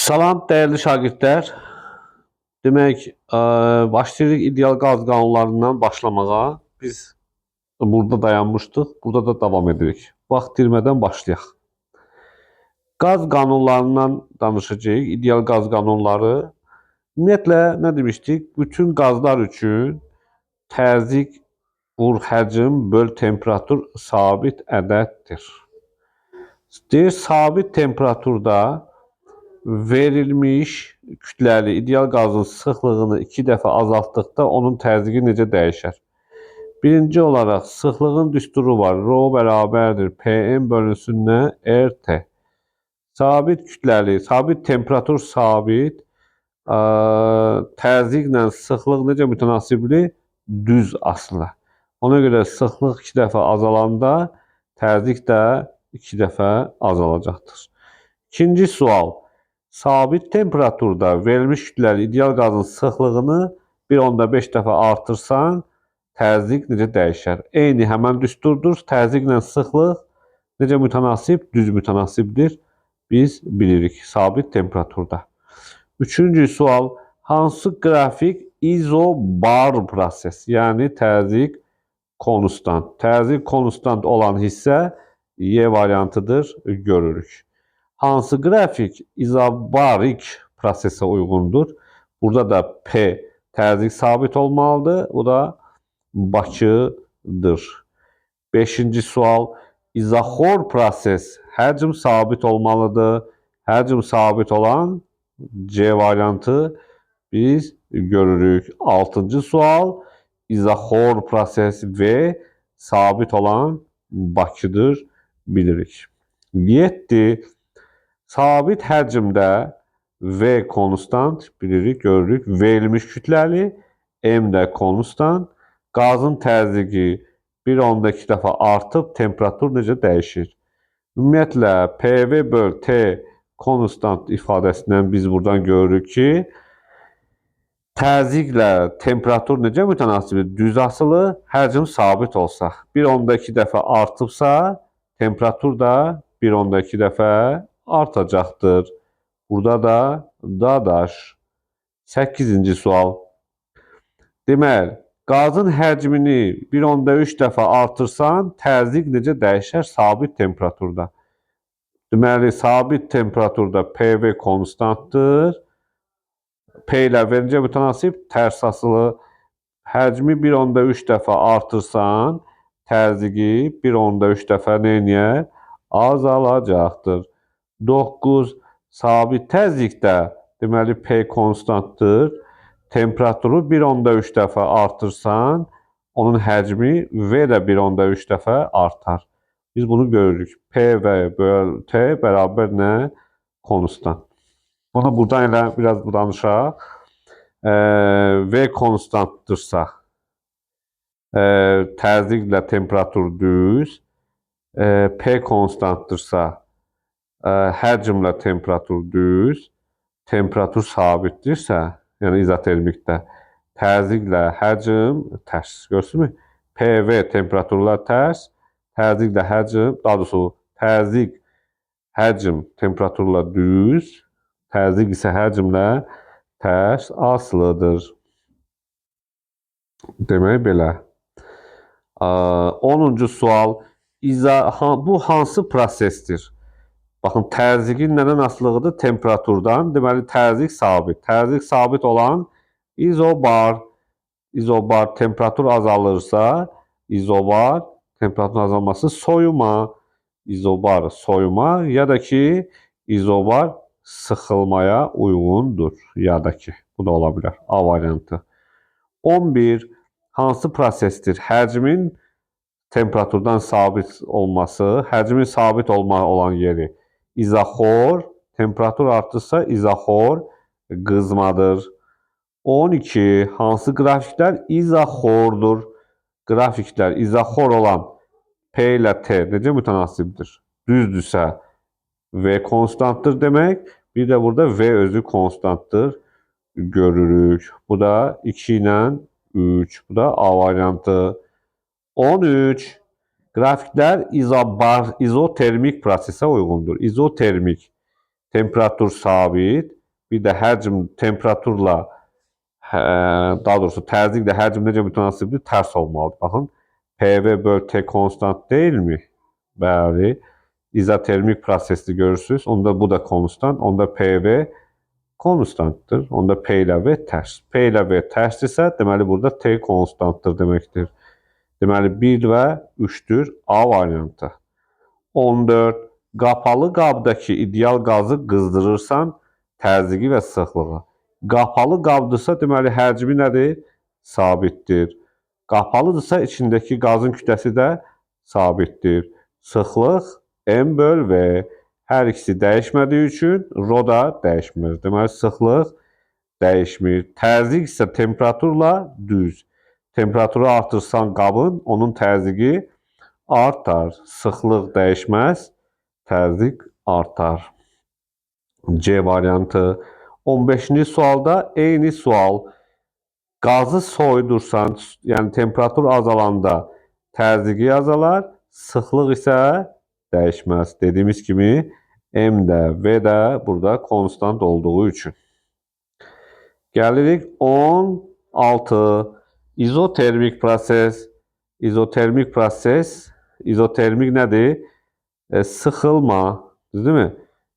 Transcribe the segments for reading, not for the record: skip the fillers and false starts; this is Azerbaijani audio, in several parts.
Salam dəyərli şagirdlər. Demək, başlayırıq ideal qaz qanunlarından başlamağa. Biz burada dayanmışdıq, burada da davam edirik. Vaxt itirmədən başlayaq. Qaz qanunlarından danışacağıq, ideal qaz qanunları. Ümumiyyətlə, nə demişdik? Bütün qazlar üçün təzyiq vur həcm böl temperatur sabit ədəddir. Deyir, sabit temperaturda verilmiş kütləli ideal qazın sıxlığını 2 dəfə azaltdıqda onun təzyiqi necə dəyişər? Birinci olaraq sıxlığın düsturu var. Rho bərabərdir Pm bölünsün RT. Sabit kütləli, sabit temperatur sabit, təzyiqlə sıxlıq necə mütənasibdir? Düz asılı. Ona görə sıxlıq 2 dəfə azalanda təzyiq də 2 dəfə azalacaqdır. İkinci sual. Sabit temperaturda verilmiş kütləli ideal qazın sıxlığını 1.5 dəfə artırsan, təzyiq necə dəyişər? Eyni həmən düsturdur. Təzyiqlə sıxlıq necə mütənasib? Düz mütənasibdir. Biz bilirik sabit temperaturda. Üçüncü sual. Hansı qrafik izobar proses? Yəni təzyiq konstant. Təzyiq konstant olan hissə Y variantıdır. Görürük. Hansı qrafik izobarik prosesə uyğundur? Burada da P təzyiq sabit olmalıdır. O da Bakıdır. Beşinci sual. İzoxor proses həcm sabit olmalıdır. Həcm sabit olan C variantı biz görürük. Altıncı sual. İzoxor proses V sabit olan Bakıdır. Bilirik. 7. Sabit həcmdə V konstant bilirik, görürük. Verilmiş kütləli, M də konstant. Qazın təzyiqi 1.2 dəfə artıb, temperatur necə dəyişir? Ümumiyyətlə, PV böl T konstant ifadəsindən biz buradan görürük ki, təzyiqlə temperatur necə mütənasibdir? Düz asılı, həcm sabit olsa. 1.2 dəfə artıbsa, temperatur da 1.2 dəfə artacaqdır. Burada da dadaş. 8-ci sual. Deməli, qazın həcmini 1.3 dəfə artırsan, təzyiq necə dəyişər sabit temperaturda? Deməli, sabit temperaturda PV konstantdır. P ilə V necə mütənasib? Tərs asılı. Həcmi 1.3 dəfə artırsan, təzyiqi 1.3 dəfə neyniyər? Azalacaqdır. 9. Sabit təzyiqdə, deməli P konstantdır. Temperaturu 1.3 dəfə artırsan, onun həcmi V də 1.3 dəfə artar. Biz bunu görürük. PV böl T bərabər nə? Konstant. Bunu buradan elə biraz danışaq. V konstantdırsa, təzyiqlə temperatur düz. P konstantdırsa, həcmlə temperatur düz. Temperatur sabitdirsə, yəni izotermikdə, təzyiqlə həcm tərs. Görürsünüzmü? PV temperaturlar tərs, təzyiqlə həcm, daha doğrusu təzyiq həcm temperaturla düz, təzyiq isə həcmlə tərs asılıdır. Demək belə. 10-cu sual. Bu hansı prosesdir? Baxın, təzyiqin nədən asılığıdır? Temperaturdan. Deməli, təzyiq sabit. Təzyiq sabit olan izobar. İzobar temperatur azalırsa, izobar temperaturun azalması soyuma. İzobar soyuma ya da ki, izobar sıxılmaya uyğundur. Ya da ki, bu da ola bilər. A variantı. 11. Hansı prosesdir? Həcmin temperaturdan sabit olması, həcmin sabit olan yeri. İzoxor, temperatur artırsa izoxor qızmadır. 12. Hansı qrafiklər izoxordur? Qrafiklər izoxor olan P ilə T necə mütənasibdir? Düzdürsə V konstantdır demək. Bir də burada V özü konstantdır. Görürük. Bu da 2 ilə 3. Bu da A variantı. 13. Qrafiklər izotermik prosesə uyğundur. İzotermik temperatur sabit, bir də həcm temperaturla daha doğrusu təzyiqlə həcm necə mütənasibdir? Tərs olmalıdır. Baxın, PV böl T konstant deyilmi? Bəli. İzotermik prosesli görürsünüz. Onda bu da konstant. Onda PV konstantdır. Onda P ilə V tərs. P ilə V tərsdirsə, deməli burada T konstantdır deməkdir. Deməli 1 və 3-dür A variantı. 14. Qapalı qabdakı ideal qazı qızdırırsan, təzyiqi və sıxlığı. Qapalı qabdırsa, deməli həcmi nədir? Sabitdir. Qapalıdırsa, içindəki qazın kütləsi də sabitdir. Sıxlıq M böl V. Hər ikisi dəyişmədiyi üçün rho da dəyişmir. Deməli, sıxlıq dəyişmir. Təzyiq isə temperaturla düz. Temperaturu artırsan qabın, onun təzyiqi artar. Sıxlıq dəyişməz, təzyiq artar. C variantı. 15-ci sualda eyni sual. Qazı soyudursan, yəni temperatur azalanda təzyiqi azalar, sıxlıq isə dəyişməz. Dediyimiz kimi M də V də burada konstant olduğu üçün. Gəlirik 16. İzotermik proses. İzotermik proses. İzotermik nədir? Sıxılma. Değil mi?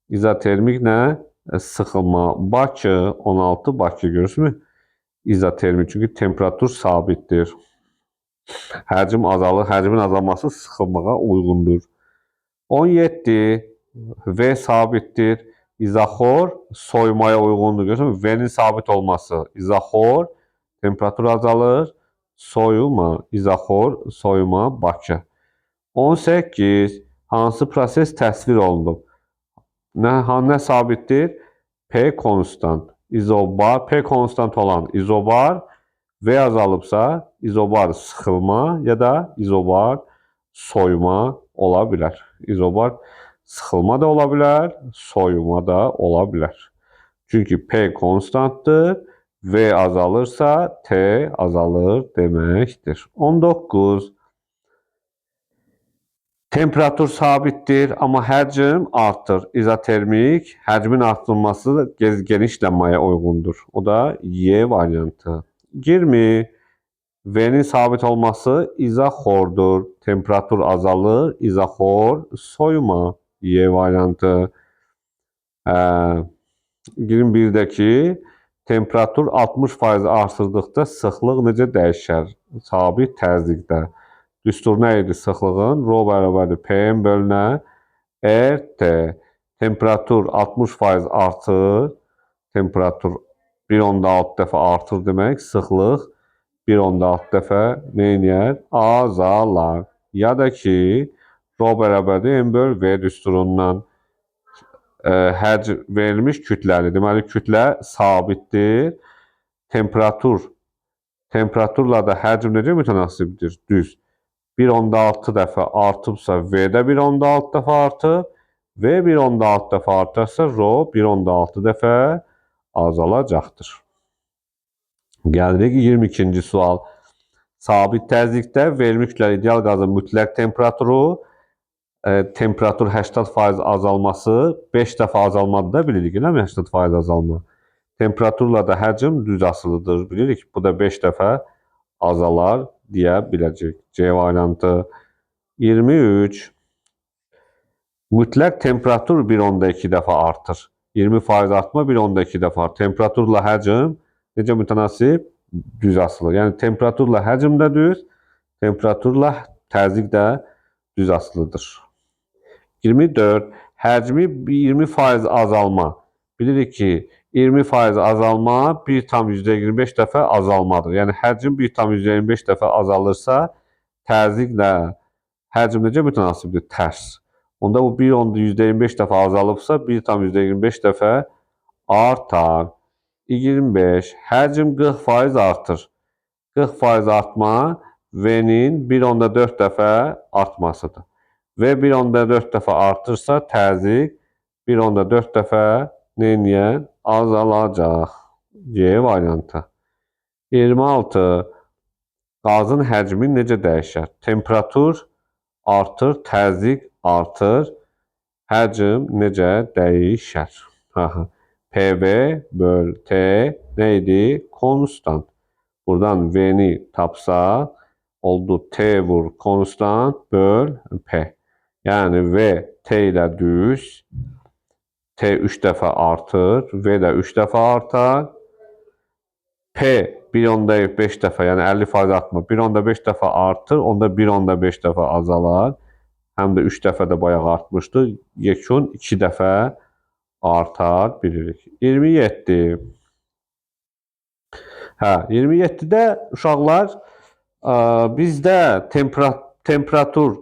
İzotermik nə? Sıxılma. Bakı 16 Bakı görürsünüz. İzotermik çünki temperatur sabitdir. Həcm azalır. Həcmin azalması sıxılmağa uyğundur. 17. V sabitdir. İzoxor soyumaya uyğundur. Görürsünüz V'nin sabit olması. İzoxor temperatur azalır. Soyuma. İzoxor soyuma Bakı. 18. Hansı proses təsvir olunub? Nə sabitdir? P konstant. İzobar, P konstant olan izobar V azalıbsa izobar sıxılma ya da izobar soyuma ola bilər. İzobar sıxılma da ola bilər, soyuma da ola bilər. Çünki P konstantdır, V azalırsa T azalır deməkdir. 19. Temperatur sabitdir, amma həcm artır. İzotermik, həcmin artırılması genişlənməyə uyğundur. O da Y variantı. 20. V'nin sabit olması izoxordur. Temperatur azalır, izoxor soyuma. Y variantı. 21-dəki temperatur 60% artırdıqda sıxlıq necə dəyişər? Sabit təzyiqdə. Düstur nə idi sıxlığın? Rho bərabərdir PM bölünə RT. Temperatur 60% artır. Temperatur 1.6 dəfə artır demək. Sıxlıq 1.6 dəfə neyniyər? Azalar. Ya da ki, rho bərabərdir M böl V düsturundan. Həcm verilmiş kütləli. Deməli, kütlə sabitdir. Temperaturla da həcm necə mütənasibdir? Düz. 1.6 dəfə artıbsa V də 1.6 dəfə artıb. V 1.6 dəfə artarsa rho 1.6 dəfə azalacaqdır. Gəlirik 22-ci sual. Sabit təzyiqdə verilmiş kütləli ideal qazın mütləq temperaturu, temperatur 80% azalması 5 dəfə azalmadır da bilirik, eləmi 80% azalma. Temperaturla da həcm düz asılıdır, bilirik. Bu da 5 dəfə azalar deyə biləcək. C variantı. 23. Mütləq temperatur 1.2 dəfə artır. 20% artma 1.2 dəfə artır. Temperaturla həcm necə mütənasib? Düz asılır. Yəni temperaturla həcm də düz, temperaturla təzyiq də düz asılıdır. 24. Həcmi 20% azalma. Bilirik ki, 20% azalma 1,25 dəfə azalmadır. Yəni həcm 1,25 dəfə azalırsa, təzyiqlə həcm necə mütənasibdir? Tərs. Onda bu 1,25 dəfə azalıbsa, 1,25 dəfə artar. 25. Həcm 40% artır. 40% artma V-nin 1,4 dəfə artmasıdır. V 1,4 dəfə artırsa, təzyiq 1,4 dəfə neyniyər? Azalacaq. C variantı. 26. Qazın həcmi necə dəyişər? Temperatur artır, təzyiq artır. Həcm necə dəyişər? Aha. PV böl T neydi? Konstant. Buradan V'ni tapsa oldu T vur konstant böl P. Yani V T ile düz. T 3 defa artır. V de 3 defa artar. P 1/5 defa yani 50% artma. 1/5 defa artır. Onda 1/5 defa azalar. Hem de 3 defa da bayağı artmıştı. Yekun 2 defa artar bilirik. 27. Hə, 27-də uşaqlar bizdə temperatur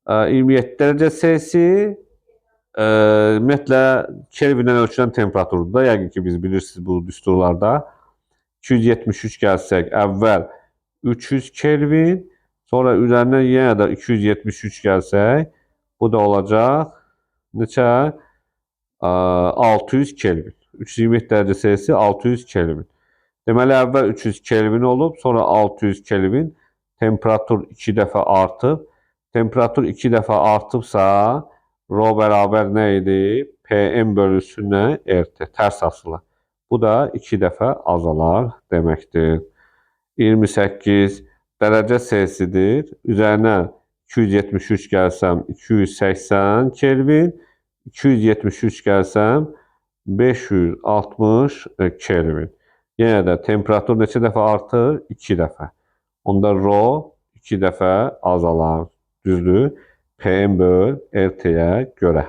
27 dərəcə Selsi ümumiyyətlə Kelvindən ölçülən temperaturdur da. Yəqin ki biz bilirsiniz bu düsturlarda. 273 gəlsək əvvəl 300 Kelvin, sonra üzərinə yenə də 273 gəlsək, bu da olacaq neçə? 600 Kelvin. 327 dərəcə Selsi 600 Kelvin. Deməli əvvəl 300 Kelvin olub, sonra 600 Kelvin. Temperatur 2 dəfə artıb. Temperatur 2 dəfə artıbsa, rho bərabər nə idi? Pm bölünsünə RT, tərs asılı. Bu da 2 dəfə azalar deməkdir. 28 dərəcə Selsidir. Üzərinə 273 gəlsəm 280 Kelvin, 273 gəlsəm 560 Kelvin. Yenə də temperatur neçə dəfə artır? 2 dəfə. Onda rho 2 dəfə azalar. Düzdür? Pm böl RT-yə görə.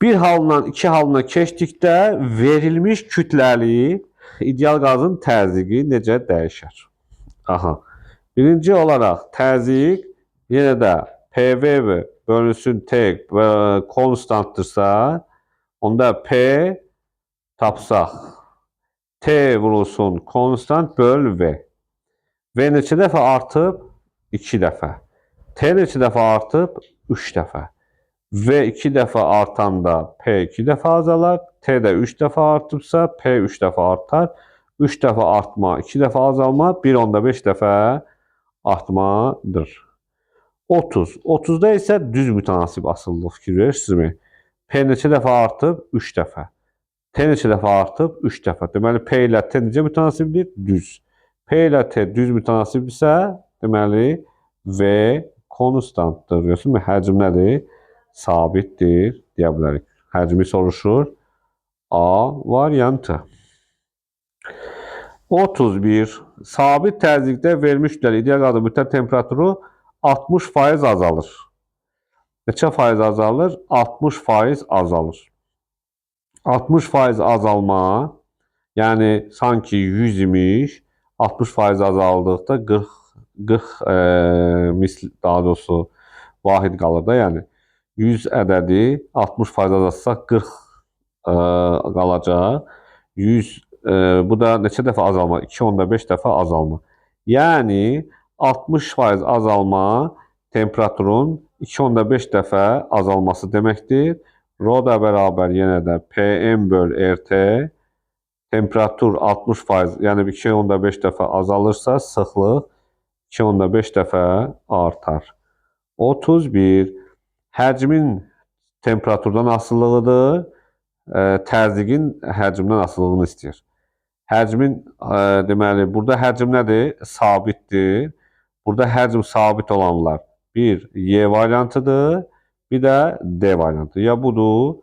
Bir halından iki halına keçdikdə verilmiş kütləli ideal qazın təzyiqi necə dəyişər? Aha. Birinci olaraq təzyiq yenə də PV bölünsün T konstantdırsa, onda P tapsaq T vurulsun konstant böl V. V neçə dəfə artıb? 2 dəfə. T neçə dəfə artıb? 3 dəfə. V 2 dəfə artanda P 2 dəfə azalar. T də 3 dəfə artıbsa P 3 dəfə artar. 3 dəfə artma, 2 dəfə azalma, 1/5 dəfə artmadır. 30. 30-da isə düz mütənasib asıllıq fikir verirsinizmi? P neçə dəfə artıb? 3 dəfə. T neçə dəfə artıb? 3 dəfə. Deməli, P ilə T necə mütənasibdir? Düz. P ilə T düz mütənasibdirsə, deməli, V konstantdır. Görürsünüzmü? Həcm nədir? Sabitdir, deyə bilərik. Həcmi soruşur. A variantı. 31. Sabit təzyiqdə verilmiş kütləli ideal qazın mütləq temperaturu 60% azalır. Neçə faiz azalır? 60% azalır. 60% azalma, yəni sanki 100 imiş, 60% azaldıqda 40 daha doğrusu vahid qalır da, yəni 100 ədədi 60% azaltsaq 40 qalacaq. 100 bu da neçə dəfə azalma? 2/5 dəfə azalma. Yəni 60% azalma temperaturun 2/5 dəfə azalması deməkdir. Rho da bərabər yenə də Pm böl RT. Temperatur 60%, yəni 2/5 dəfə azalırsa, sıxlıq 2/5 dəfə artar. 31. Həcmin temperaturdan asılılığıdır. Təzyiqin həcmdən asılılığını istəyir. Həcmin, deməli, burada həcm nədir? Sabitdir. Burada həcm sabit olanlar bir Y variantıdır, bir də D variantı. Ya budur,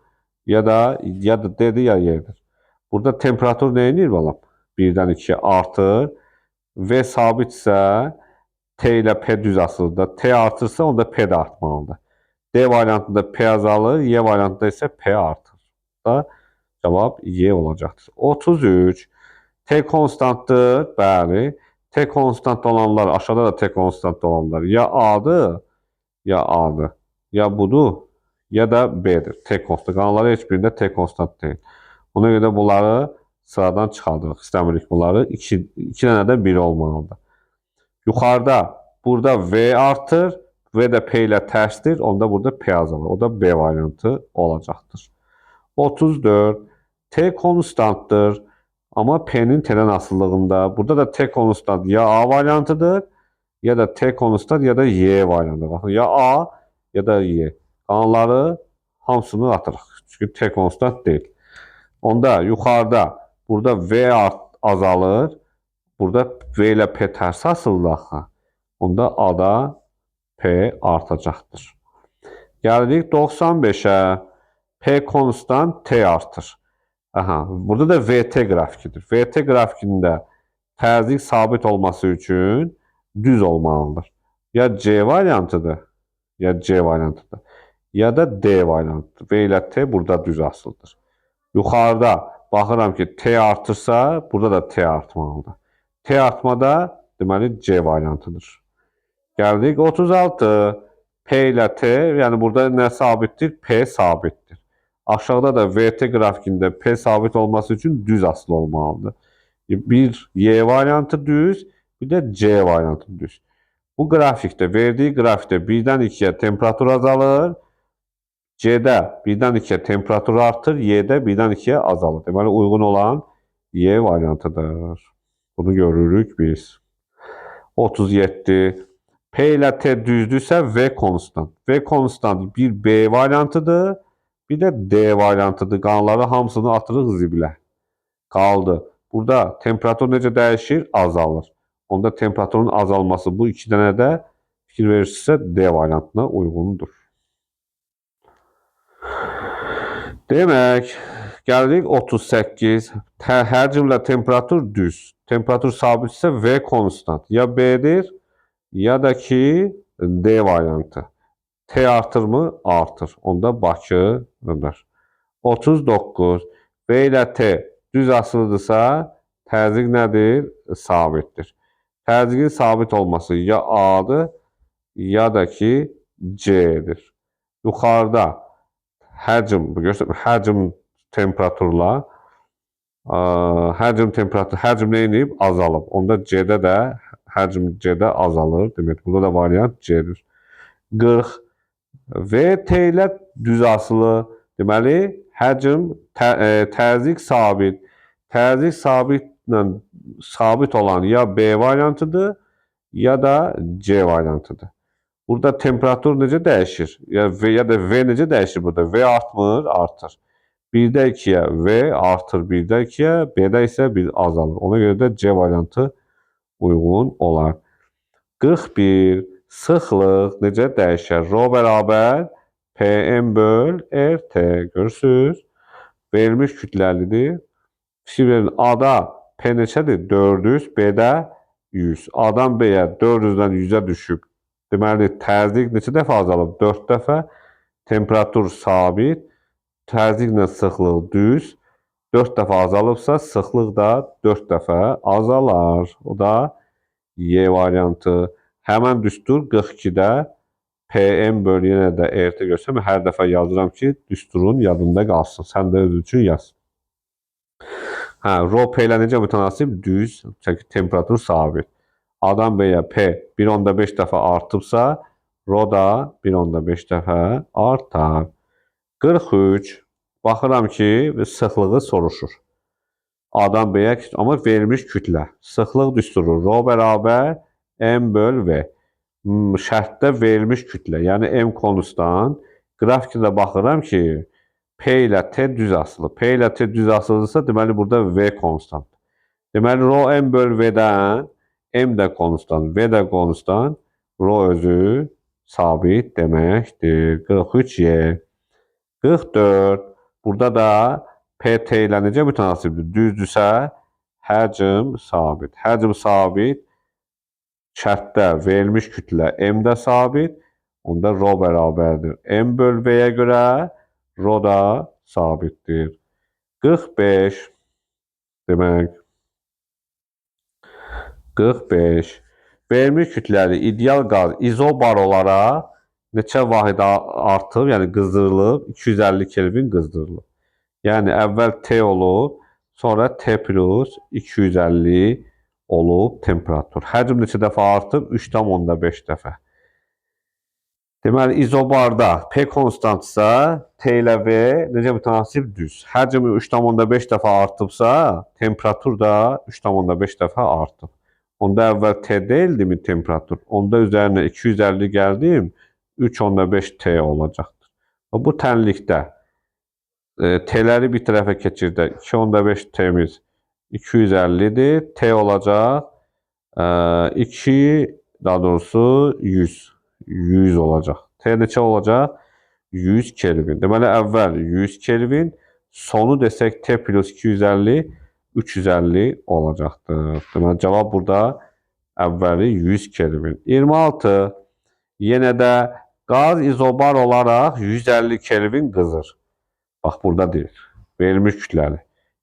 ya da D'dir, ya Y'dir. Burada temperatur nə edir balam? 1-dən 2 artır. V sabitsə T ilə P düz asılıdır. T artırsa onda P də artmalıdır. D variantında P azalır, Y variantında isə P artır. Da cavab Y olacaqdır. 33. T konstantdır. Bəli. T konstant olanlar, aşağıda da T konstant olanlar ya A'dır, ya A'dır. Ya budur, ya da B'dir. T konstant. Qalanların heç birində T konstant deyil. Ona görə bunları sıradan çıxardırıq. İstəmirik bunları. 2 dənə də 1 olmalıdır. Yuxarıda burada V artır. V də P ilə tərsdir. Onda burada P azalır. O da B variantı olacaqdır. 34. T konstantdır. Amma P'nin T'dən asıllığında. Burada da T konstant ya A variantıdır, ya da T konstant, ya da Y variantıdır. Baxın, ya A, ya da Y. Qalanları hamısını atırıq. Çünki T konstant deyil. Onda yuxarıda burada V azalır. Burada V ilə P tərs asıldı axı. Onda A-da P artacaqdır. Gəldik 95'ə. P konstant, T artır. Aha, burada da VT qrafikidir. VT qrafikində tərzik sabit olması üçün düz olmalıdır. Ya C variantıdır, ya C variantıdır, ya da D variantıdır. V ilə T burada düz asılıdır. Yuxarıda baxıram ki, T artırsa, burada da T artmalıdır. T artmada deməli C variantıdır. Gəldik 36. P ilə T, yəni burada nə sabitdir? P sabitdir. Aşağıda da VT qrafikində P sabit olması üçün düz asılı olmalıdır. Bir Y variantı düz, bir də C variantı düz. Bu qrafikdə, verdiyi qrafikdə 1-dən 2-yə temperatur azalır. C'də 1-dən 2-yə temperatur artır, Y'də 1-dən 2-yə azalır. Deməli, uyğun olan Y variantıdır. Bunu görürük biz. 37. P ilə T düzdürsə V konstant. V konstant bir B variantıdır, bir də D variantıdır. Qalanları hamısını atırıq zibilə. Qaldı. Burada temperatur necə dəyişir? Azalır. Onda temperaturun azalması bu iki dənə də fikir verirsinizsə D variantına uyğundur. Demək, gəldik 38. Həcmlə temperatur düz. Temperatur sabitsə V konstant. Ya B'dir, ya da ki D variantı. T artır mı? Artır. Onda Bakıdır. 39. V ilə T düz asılıdırsa, tərzik nədir? Sabitdir. Tərzikin sabit olması ya A'dır, ya da ki C'dir. Yuxarıda həcm temperaturla həcm neyinib? Azalıb. Onda C'də də həcm C'də azalır. Demək, burada da variant C'dir. 40. V T ilə düz asılı. Deməli, həcm, tərzik sabit. Tərzik sabit olan ya B variantıdır, ya da C variantıdır. Burada temperatur necə dəyişir? Ya da V necə dəyişir burada? V artmır, artır. 1'də 2'yə V artır, 1'də 2'yə, B'də isə 1 azalır. Ona görə də C variantı uyğun olar. 41. Sıxlıq necə dəyişər? Rho bərabər PM böl RT. Görürsünüz? Verilmiş kütləlidir. Fikir verin, A'da P neçədir? 400, B'də 100. A'dan B'yə 400'dən 100'ə düşüb. Deməli, tərzik neçə dəfə azalıb? 4 dəfə. Temperatur sabit. Tərziklə sıxlıq düz. 4 dəfə azalıbsa, sıxlıq da 4 dəfə azalar. O da Y variantı. Həmən düstur 42'də PM böl yenə də RT görsəm, hər dəfə yazıram ki, düsturun yadında qalsın. Sən də öz üçün yaz. Rho P ilə necə mütənasib? Düz, çünki temperatur sabit. A'dan B'yə P 1.5 dəfə artıbsa, Rho da 1.5 dəfə artar. 43. Baxıram ki, sıxlığı soruşur. A'dan B'yə, amma verilmiş kütlə. Sıxlıq düsturu Rho bərabər M böl V. Şərtdə verilmiş kütlə, yəni M konstant. Qrafikdə baxıram ki, P ilə T düz asılı. P ilə T düz asılıdırsa, deməli burada V konstant. Deməli, Rho M böl V'dən M də konstant, V də konstant, Rho özü sabit deməkdir. 43 Y. 44. Burada da PT ilə necə mütənasibdir? Düzdürsə, həcm sabit. Həcm sabit, şərtdə verilmiş kütlə M də sabit, onda Rho bərabərdir. M böl V-yə görə Rho da sabitdir. 45. Demək, 45. Verilmiş kütləli ideal qaz izobar olaraq neçə vahid artıb, yəni qızdırılıb, 250 Kelvin qızdırılıb. Yəni əvvəl T olub, sonra T plus 250 olub temperatur. Həcm neçə dəfə artıb? 3,5 dəfə. Deməli, izobarda P konstantsa, T ilə V necə mütənasib? Düz. Həcm 3,5 dəfə artıbsa, temperatur da 3,5 dəfə artıb. Onda əvvəl T deyildimi temperatur? Onda üzərinə 250 gəldim, 3,5 T olacaqdır. Bu tənlikdə T'ləri bir tərəfə keçirdə 2.5 T'miz 250'dir. T olacaq 2 daha doğrusu 100. 100 olacaq. T neçə olacaq? 100 Kelvin. Deməli əvvəl 100 Kelvin, sonu desək T plus 250 350 olacaqdır. Deməli cavab burada əvvəli 100 Kelvin. 26. Yenə də qaz izobar olaraq 150 Kelvin qızır. Bax burada deyir. Verilmiş kütləli.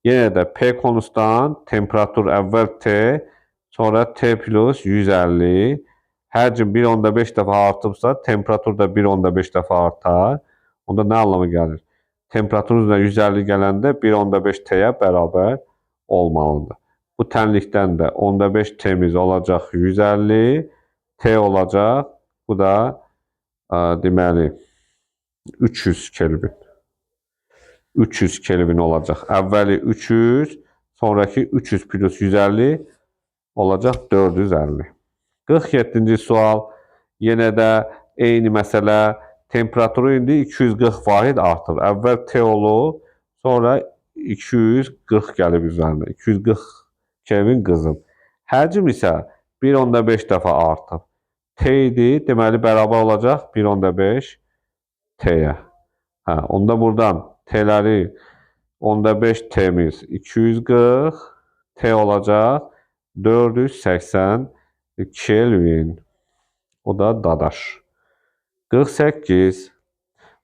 Yenə də P konustan temperatur əvvəl T, sonra T plus 150. Həcm 1.5 dəfə artıbsa, temperatur da 1.5 dəfə artar. Onda nə anlamı gəlir? Temperaturun üzrə 150 gələndə 1.5 T'yə bərabər olmalıdır. Bu tənlikdən də 15 T'miz olacaq 150. T olacaq. Bu da deməli 300 Kelvin. 300 Kelvin olacaq. Əvvəli 300, sonraki 300 plus 150 olacaq 450. 47-ci sual. Yenə də eyni məsələ. Temperaturu indi 240 vahid artıb. Əvvəl T olub, sonra 240 gəlib üzərində. 240 Kelvin qızıb. Həcm isə 1.5 dəfə artıb. T idi, deməli bərabər olacaq 1.5 T'yə. Onda buradan T'ləri 15 T'miz 240, T olacaq 480 Kelvin. O da dadaş. 48.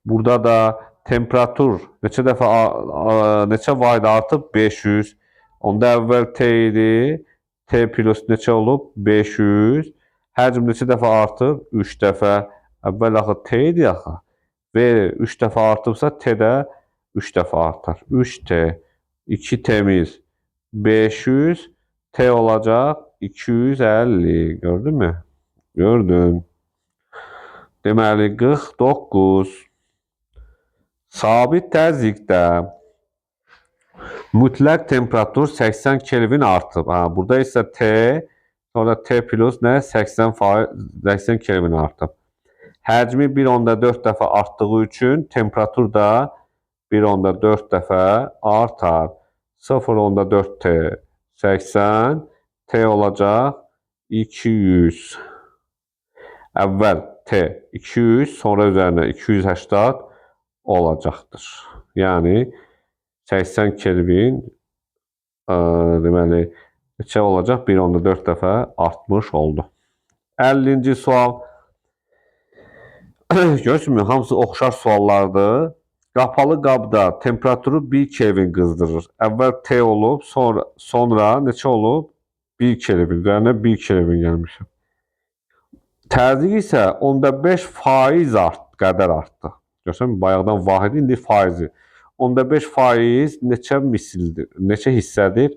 Burada da temperatur neçə dəfə neçə vahid artıb? 500. Onda əvvəl T idi. T plus neçə olub? 500. Həcm neçə dəfə artıb? 3 dəfə. Əvvəl axı T idi axı. V 3 dəfə artıbsa T də 3 dəfə artar. 3T, 2T'miz 500, T olacaq 250. Gördün mü? Gördün. Deməli 49. Sabit təzyiqdə mütləq temperatur 80 Kelvin artıb. Burada isə T, sonra T plus nə? 80 Kelvin artıb. Həcmi 1.4 dəfə artdığı üçün temperatur da 1.4 dəfə artar. 0.4 T 80, T olacaq 200. Əvvəl T 200, sonra üzərinə 280 olacaqdır. Yəni 80 Kelvin deməli neçə olacaq? 1.4 dəfə artmış oldu. 50-ci sual. Görürsünüzmü? Hamısı oxşar suallardır. Qapalı qabda temperaturu 1 Kelvin qızdırır. Əvvəl T olub, sonra neçə olub? 1 Kelvin. Üzərinə 1 Kelvin gəlmişim. Təzyiq isə 15% qədər artdı. Görürsən, bayaqdan vahid, indi faizi. 15% neçə misildir? Neçə hissədir?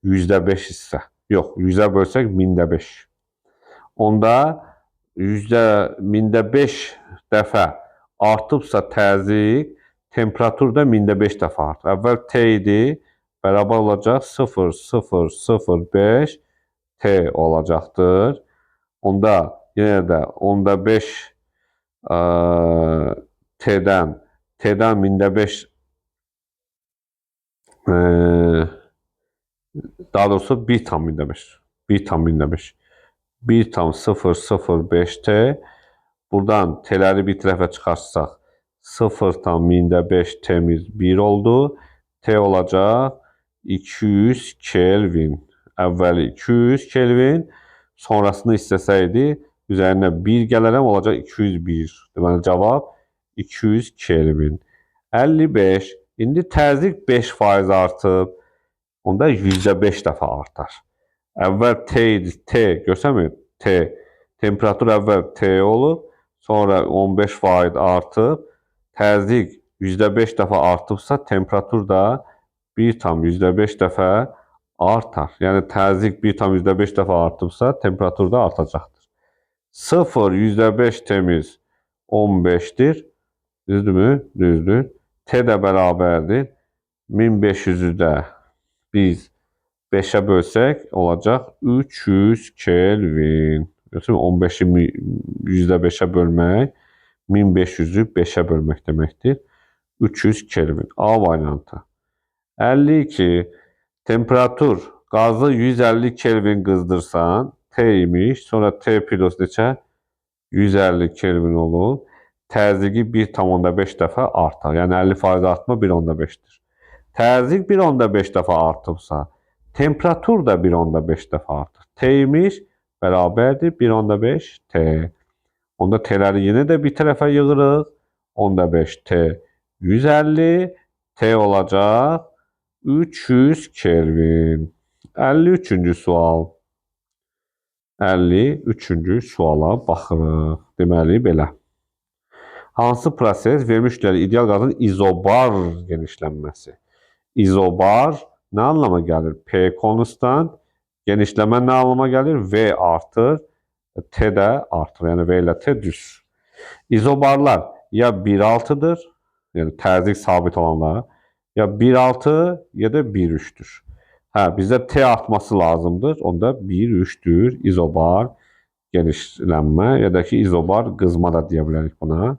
%5 hissə. Yox, 100-ə bölsək 1000-də 5. Onda 1000-də 5 dəfə artıbsa təzyiq, temperatur da 1000-də 5 dəfə artır. Əvvəl T idi, bərabər olacaq 0,005 T olacaqdır. Onda yenə də 10-da 5 T'dən 1000-də 5 daha doğrusu 1/1000-də 5. 1/1000-də 5. 1/0,05 T. Buradan T'ləri bir tərəfə çıxarsaq 0/1000-də 5 T'miz 1 oldu. T olacaq 200 Kelvin. Əvvəli 200 Kelvin, sonrasını istəsəydi üzərinə 1 gələrəm, olacaq 201. Deməli cavab 200 Kelvin. 55. İndi təzyiq 5% artıb. Onda 100-də 5 dəfə artar. Əvvəl T idi, T, görsənmir? T. Temperatur əvvəl T olub, sonra 15% artıb. Təzyiq 100-də 5 dəfə artıbsa, temperatur da 1/105 dəfə artar. Yəni təzyiq 1/105 dəfə artıbsa, temperatur da artacaqdır. 0,105 T'miz 15'dir. Düzdürmü? Düzdür. T də bərabərdir. 1500'ü də biz 5'ə bölsək olacaq 300 Kelvin. 15'i %5'ə bölmək 1500'ü 5'e bölmək deməkdir. 300 Kelvin. A variantı. 52. Temperatur qazı 150 Kelvin qızdırsan, T imiş. Sonra T plus neçə? 150 Kelvin olur. Təzyiqi 1,5 dəfə artar. Yəni 50% artma 1,5-dir. Təzyiq 1,5 dəfə artıbsa, temperatur da 1,5 dəfə artır. T imiş bərabərdir 1,5 T. Onda T'ləri yenə də bir tərəfə yığırıq. 15 T 150 T olacaq 300 Kelvin. 53-cü sual. 53-cü suala baxırıq. Deməli belə. Hansı proses vermiş kütləli ideal qazın izobar genişlənməsi? İzobar nə anlama gəlir? P konstant, genişləmə nə anlama gəlir? V artır, T də artır. Yəni V ilə T düz. İzobarlar ya 1,6'dır, yəni tərzik sabit olanlar, ya 1,6 ya da 1,3'dür. Bizdə T artması lazımdır. Onda 1,3'dür izobar genişlənmə ya da ki izobar qızma da deyə bilərik buna.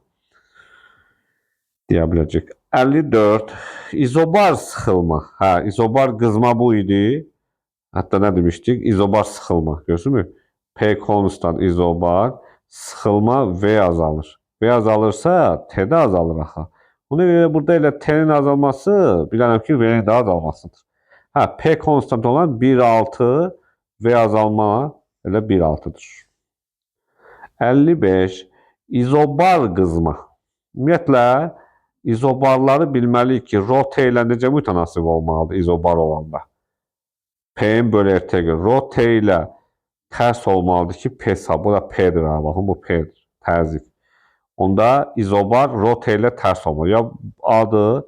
Deyə biləcək. 54. İzobar sıxılma. İzobar qızma bu idi. Hətta nə demişdik? İzobar sıxılma. Görürsünüzmü? P konstant izobar, sıxılma V azalır. V azalırsa T də azalır axı. Buna görə burada elə T'nin azalması, bilirəm ki, V-nin də azalmasıdır. P konstant olan 1,6, V azalma elə 1,6'dır. 55. İzobar qızma. Ümumiyyətlə, izobarları bilməliyik ki, rho T ilə necə mütənasib olmalıdır izobar olanda. P-in bölü R-T görə. Rho T ilə tərs olmalıdır ki, P hesabı. Bu da P-dir. Baxın, bu P-dir. Tərzik. Onda izobar rho T ilə tərs olmalı. Ya A-dır,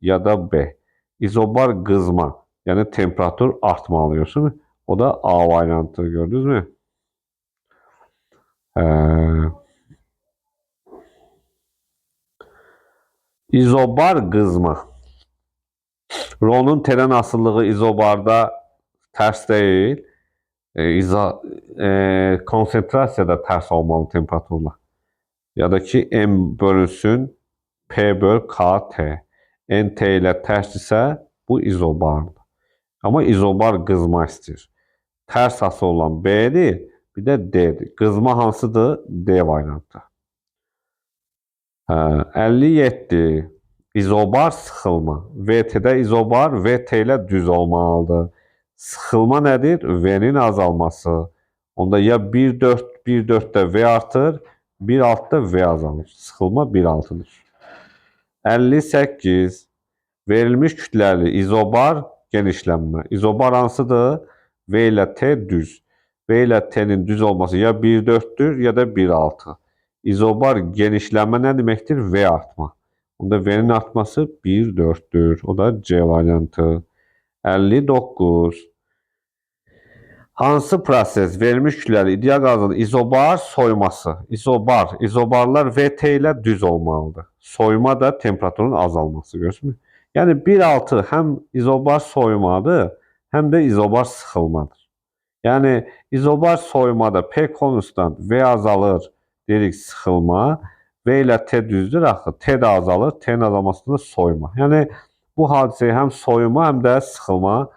ya da B. İzobar qızma. Yəni temperatur artmalı. Görürsünüz mü? O da A variantı. Gördünüz mü? İzobar qızma. Rho'nun T'dən asıllığı izobarda tərs deyil. Konsentrasiyada tərs olmalı temperaturla. Ya da ki M bölünsün P böl KT. NT ilə tərsdirsə bu izobardır. Amma izobar qızma istəyir. Tərs asıl olan B'dir, bir də D'dir. Qızma hansıdır? D variantı. 57. İzobar sıxılma. VT-də izobar VT ilə düz olmalıdır. Sıxılma nədir? V-nin azalması. Onda ya 1,4'də V artır, 1,6'da V azalır. Sıxılma 1,6'dır. 58. Verilmiş kütləli izobar genişlənmə. İzobar hansıdır? V ilə T düz. V ilə T'nin düz olması ya 1,4'dür ya da 1,6. İzobar genişlənmə nə deməkdir? V artma. Onda V'nin artması 1,4'dür. O da C variantı. 59. Hansı proses verilmiş kütləli ideal qazın izobar soyması? İzobarlar VT ilə düz olmalıdır. Soyma da temperaturun azalması. Görürsünüz mü? Yəni 1,6 həm izobar soymadır, həm də izobar sıxılmadır. Yəni izobar soymada P konstant, V azalır, deyirik sıxılma. V ilə T düzdür axı. T də azalır, T'nin azalmasında soyma. Yəni bu hadisəyə həm soyma, həm də sıxılma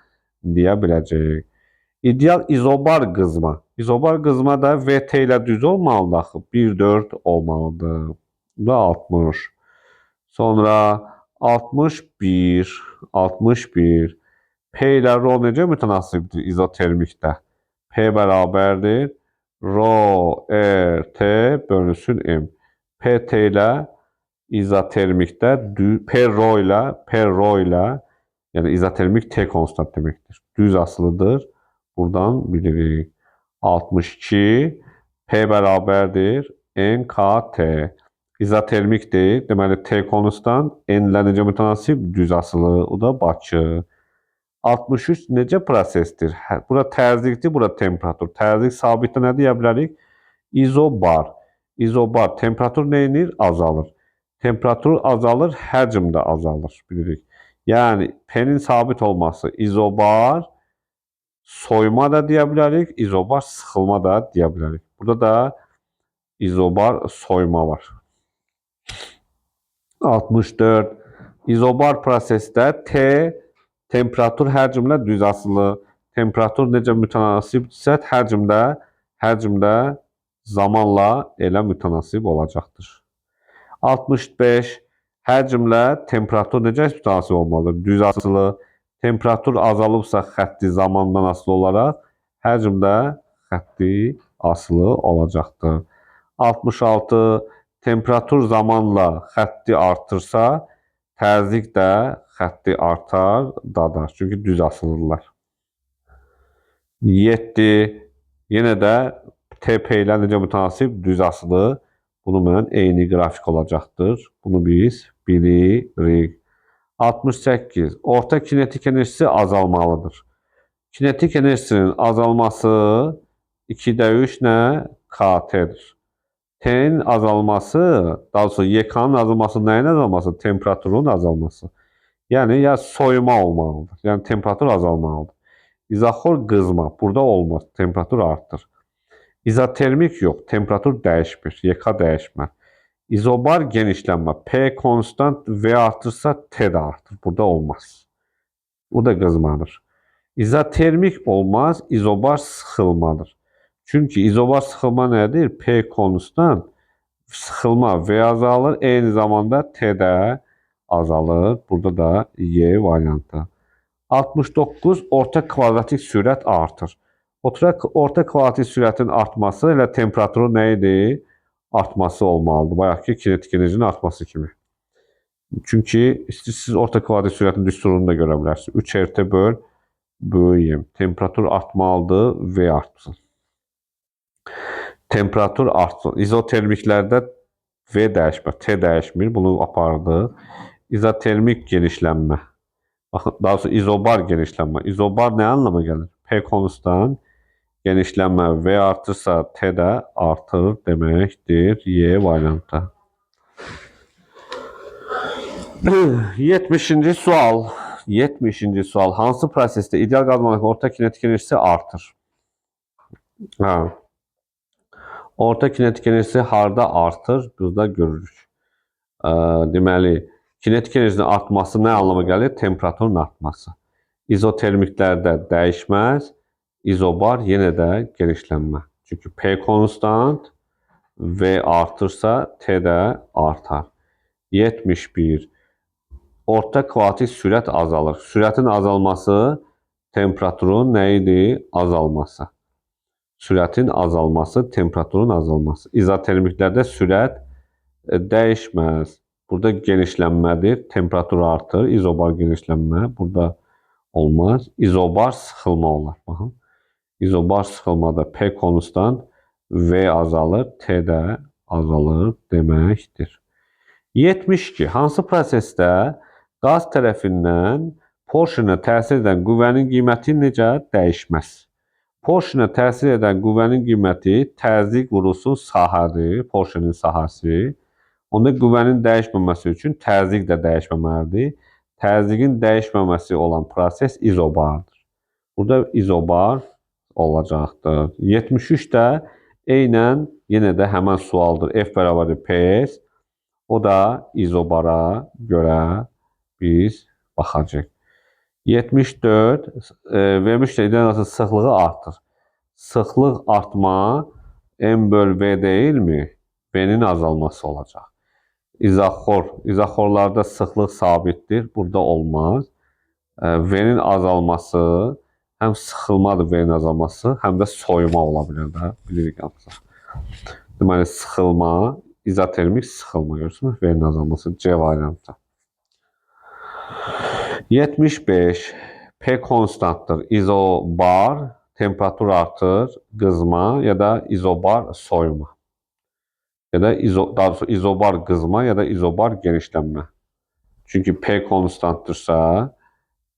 deyə biləcəyik. İdeal izobar qızma. İzobar qızma da VT ilə düz olmalıdır axı. 1,4 olmalıdır. Bu da 60. Sonra 61. 61. P ilə rho necə mütənasibdir izotermikdə? P bərabərdir. Rho RT bölünsün M. PT ilə izotermikdə P rho ilə yəni izotermik T konstant deməkdir. Düz asılıdır. Buradan bilirik. 62. P bərabərdir. NKT. İzotermikdir. Deməli T konstant. N ilə necə mütənasib? Düz asılı. O da Bakı. 63 necə prosesdir? Bura tərzikdir, bura temperatur. Tərzik sabitdə nə deyə bilərik? İzobar. İzobar. Temperatur neyinir? Azalır. Temperatur azalır, həcm də azalır. Bilirik. Yəni P'nin sabit olması izobar soyma da deyə bilərik, izobar sıxılma da deyə bilərik. Burada da izobar soyma var. 64. İzobar prosesdə T temperatur həcmlə düz asılı. Temperatur necə mütənasibdirsə, həcmdə zamanla elə mütənasib olacaqdır. 65. Həcmlə temperatur necə mütənasib olmalıdır? Düz asılı. Temperatur azalıbsa xətti zamandan asılı olaraq, həcm də xətti asılı olacaqdır. 66. Temperatur zamanla xətti artırsa, təzyiq də xətti artar, dadar. Çünki düz asılıdırlar. 7. Yenə də TP ilə necə mütənasib? Düz asılı. Bunu mən eyni qrafik olacaqdır. Bunu biz bilirik. 68. Orta kinetik enerjisi azalmalıdır. Kinetik enerjisinin azalması 2'də 3 nə? KT'dir. T'nin azalması, daha doğrusu YK'nın azalması nəyin azalması? Temperaturun azalması. Yəni, ya soyuma olmalıdır. Yəni, temperatur azalmalıdır. İzoxor qızma. Burada olmaz. Temperatur artır. İzotermik yox. Temperatur dəyişmir. YK dəyişmir. İzobar genişlənmə. P konstant V artırsa T də artır. Burada olmaz. Bu da qızmadır. İzotermik olmaz. İzobar sıxılmadır. Çünki izobar sıxılma nədir? P konstant, sıxılma V azalır. Eyni zamanda T də azalır. Burada da Y variantı. 69. Orta kvadratik sürət artır. Orta kvadratik sürətin artması elə temperaturun nə idi? Artması olmalıdır. Bayaqki kinetik enerjinin artması kimi. Çünki siz orta kvadratik sürətin düsturunu da görə bilərsiniz. 3 RT böl böyüyüm. Temperatur artmalıdır, V artsın. Temperatur artsın. İzotermiklərdə V dəyişmir, T dəyişmir. Bunu apardı. İzotermik genişlənmə. Baxın, daha sonra izobar genişlənmə. İzobar nə anlama gəlir? P konstant genişlənmə V artırsa T də artır deməkdir. Y variantı. 70. sual. 70. sual. Hansı prosesdə ideal qaz molekulunun orta kinetik enerjisi artır? Orta kinetik enerjisi harda artır? Burada görürük. Deməli, kinetik enerjinin artması nə anlama gəlir? Temperaturun artması. İzotermiklərdə dəyişməz. İzobar yenə də genişlənmə. Çünki P konstant, V artırsa T də artar. 71. Orta kvadratik sürət azalır. Sürətin azalması temperaturun nə idi? Azalması. Sürətin azalması, temperaturun azalması. İzotermiklərdə sürət dəyişməz. Burada genişlənmədir. Temperatur artır. İzobar genişlənmə. Burada olmaz. İzobar sıxılma olar. Baxın. İzobar sıxılmada P konstant, V azalır, T də azalır deməkdir. 72. Hansı prosesdə qaz tərəfindən porşinə təsir edən qüvvənin qiyməti necə dəyişməz? Porşinə təsir edən qüvvənin qiyməti təzyiq vurusu sahədir, porşinin sahəsi. Onda qüvvənin dəyişməməsi üçün təzyiq də dəyişməməlidir. Təzyiqin dəyişməməsi olan proses izobardır. Burada izobar olacaqdır. 73 də eynən yenə də həmən sualdır. F bərabərdir PS. O da izobara görə biz baxacaq. 74 vermiş ideal sıxlığı artır. Sıxlıq artma M böl V deyilmi? V-nin azalması olacaq. İzoxorlarda sıxlıq sabitdir. Burada olmaz. V-nin azalması həm sıxılmadır V-nin azalması, həm də soyuma ola bilər də. Bilirik ancaq. Deməli, sıxılma, izotermik sıxılma görürsünüz. V-nin azalması C variantı. 75. P konstantdır. İzobar temperatur artır, qızma ya da izobar soyuma. Ya da daha doğrusu izobar qızma ya da izobar genişlənmə. Çünki P konstanttırsa,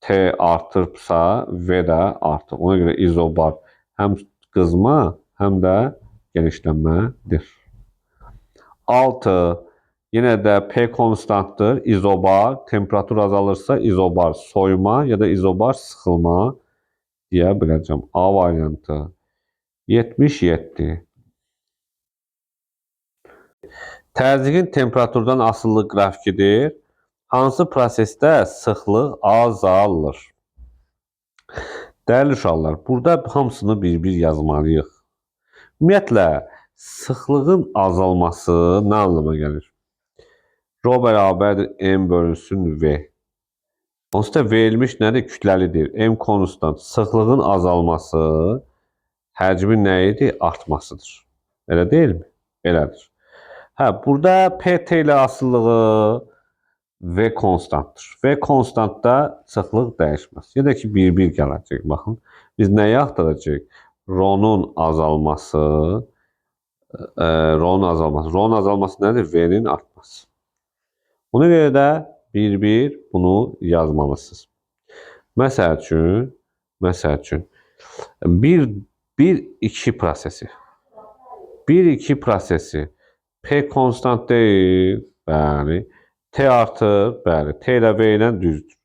T artırsa, V də artır. Ona görə izobar həm qızma, həm də genişlənmədir. 6. Yenə də P konstantdır. İzobar, temperatur azalırsa izobar soyuma ya da izobar sıxılma deyə biləcəm. A variantı. 77. Təzyiqin temperaturdan asılı qrafikidir. Hansı prosesdə sıxlıq azalır? Dəyərli uşaqlar, burada hamısını bir-bir yazmalıyıq. Ümumiyyətlə, sıxlığın azalması nə anlama gəlir? Rho bərabərdir M bölünsün V. Onsuz da verilmiş nədir? Kütləlidir. M konstant. Sıxlığın azalması həcmin nə idi? Artmasıdır. Elə deyilmi? Elədir. Burada PT ilə asılılığı V konstantdır. V konstantda sıxlıq dəyişməz. Ya da ki, bir-bir gələcək. Baxın, biz nəyi axtaracaq? Rho-nun azalması. Rho-nun azalması. Rho-nun azalması nədir? V-nin artması. Buna görə də bir-bir bunu yazmalısınız. Məsəl üçün 1-2 prosesi. 1-2 prosesi P konstant deyil, bəli. T artır, bəli. T ilə V ilə düzdür.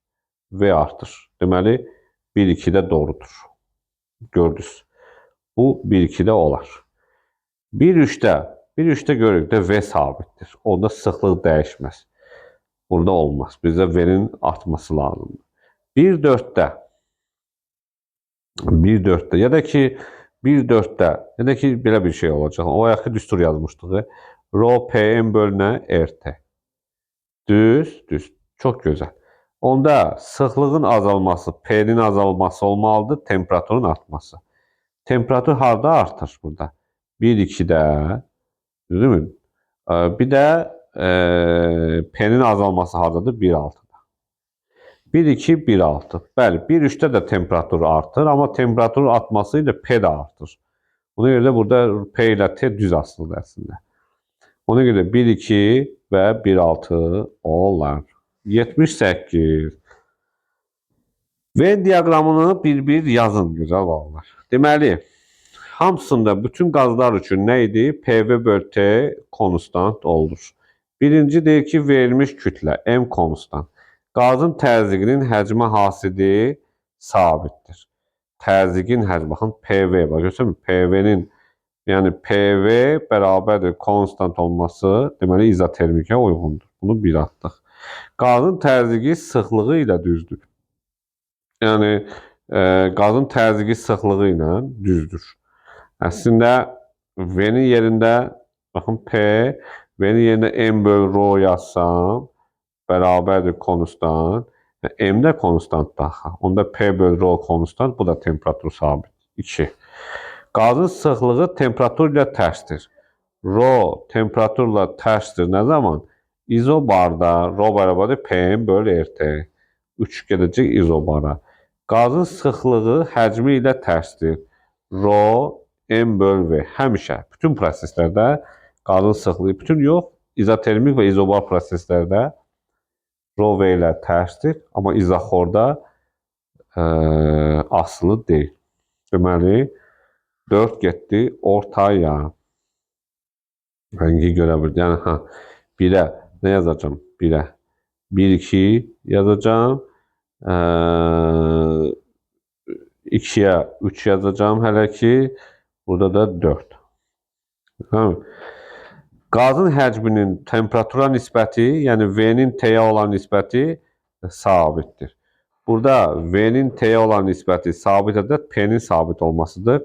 V artır. Deməli, 1-2-də doğrudur. Gördünüz. Bu 1-2-də olar. 1-3-də görürük də V sabitdir. Onda sıxlıq dəyişməz. Burada olmaz. Bizə V-nin artması lazımdır. 1-4-də ya da ki 1-4-də ya da ki belə bir şey olacaq. O ayaqı düstur yazmışdıq. Rho PM bölünə RT. Düz. Çox gözəl. Onda sıxlığın azalması, P'nin azalması olmalıdır, temperaturun artması. Temperatur harda artır burada? 1-2-də, düzdürmü? Bir də P'nin azalması hardadır? 1-6-da. 1-2, 1-6. Bəli, 1-3-də də temperatur artır, amma temperaturun artması ilə P də artır. Ona görə də burada P ilə T düz asılıdır əslində. Ona görə 1-2 və 1-6 olar. 78. Venn diaqramını bir-bir yazın, gözəl balalar. Deməli, hamısında bütün qazlar üçün nə idi? PV bölü T konstant olur. Birinci deyir ki, verilmiş kütlə M konstant. Qazın təzyiqinin həcmə hasidi sabitdir. Təzyiqin həcmi, baxın PV, görürsünüz mü? PV-nin, yəni PV bərabərdir konstant olması, deməli izotermikə uyğundur. Bunu bir atdıq. Qazın təzyiqi sıxlığı ilə düzdür. Yəni qazın təzyiqi sıxlığı ilə düzdür. Əslində V-nin yerində, baxın P, V-nin yerində M bölü Rho yazsam, bərabərdir konstant. M də konstant daha. Onda P bölü Rho konstant, bu da temperatur sabit. 2. Qazın sıxlığı temperatur ilə tərsdir. Rho temperaturla tərsdir. Nə zaman? İzobarda Rho bərabərdir PM bölü RT. 3 gedəcək izobara. Qazın sıxlığı həcmi ilə tərsdir. Rho M bölü V. Həmişə, bütün proseslərdə qazın sıxlığı, bütün yox, izotermik və izobar proseslərdə Rho V ilə tərsdir, amma izoxorda asılı deyil. Deməli, 4 getdi ortaya. Rəngi görə bildim. Yəni, 1-ə nə yazacağım? 1-ə 1-2 yazacağım. 2-yə 3 yazacağım hələ ki. Burada da 4. Qazın həcminin temperatura nisbəti, yəni V-nin T-yə olan nisbəti sabitdir. Burada V-nin T-yə olan nisbəti sabit ədəd P-nin sabit olmasıdır.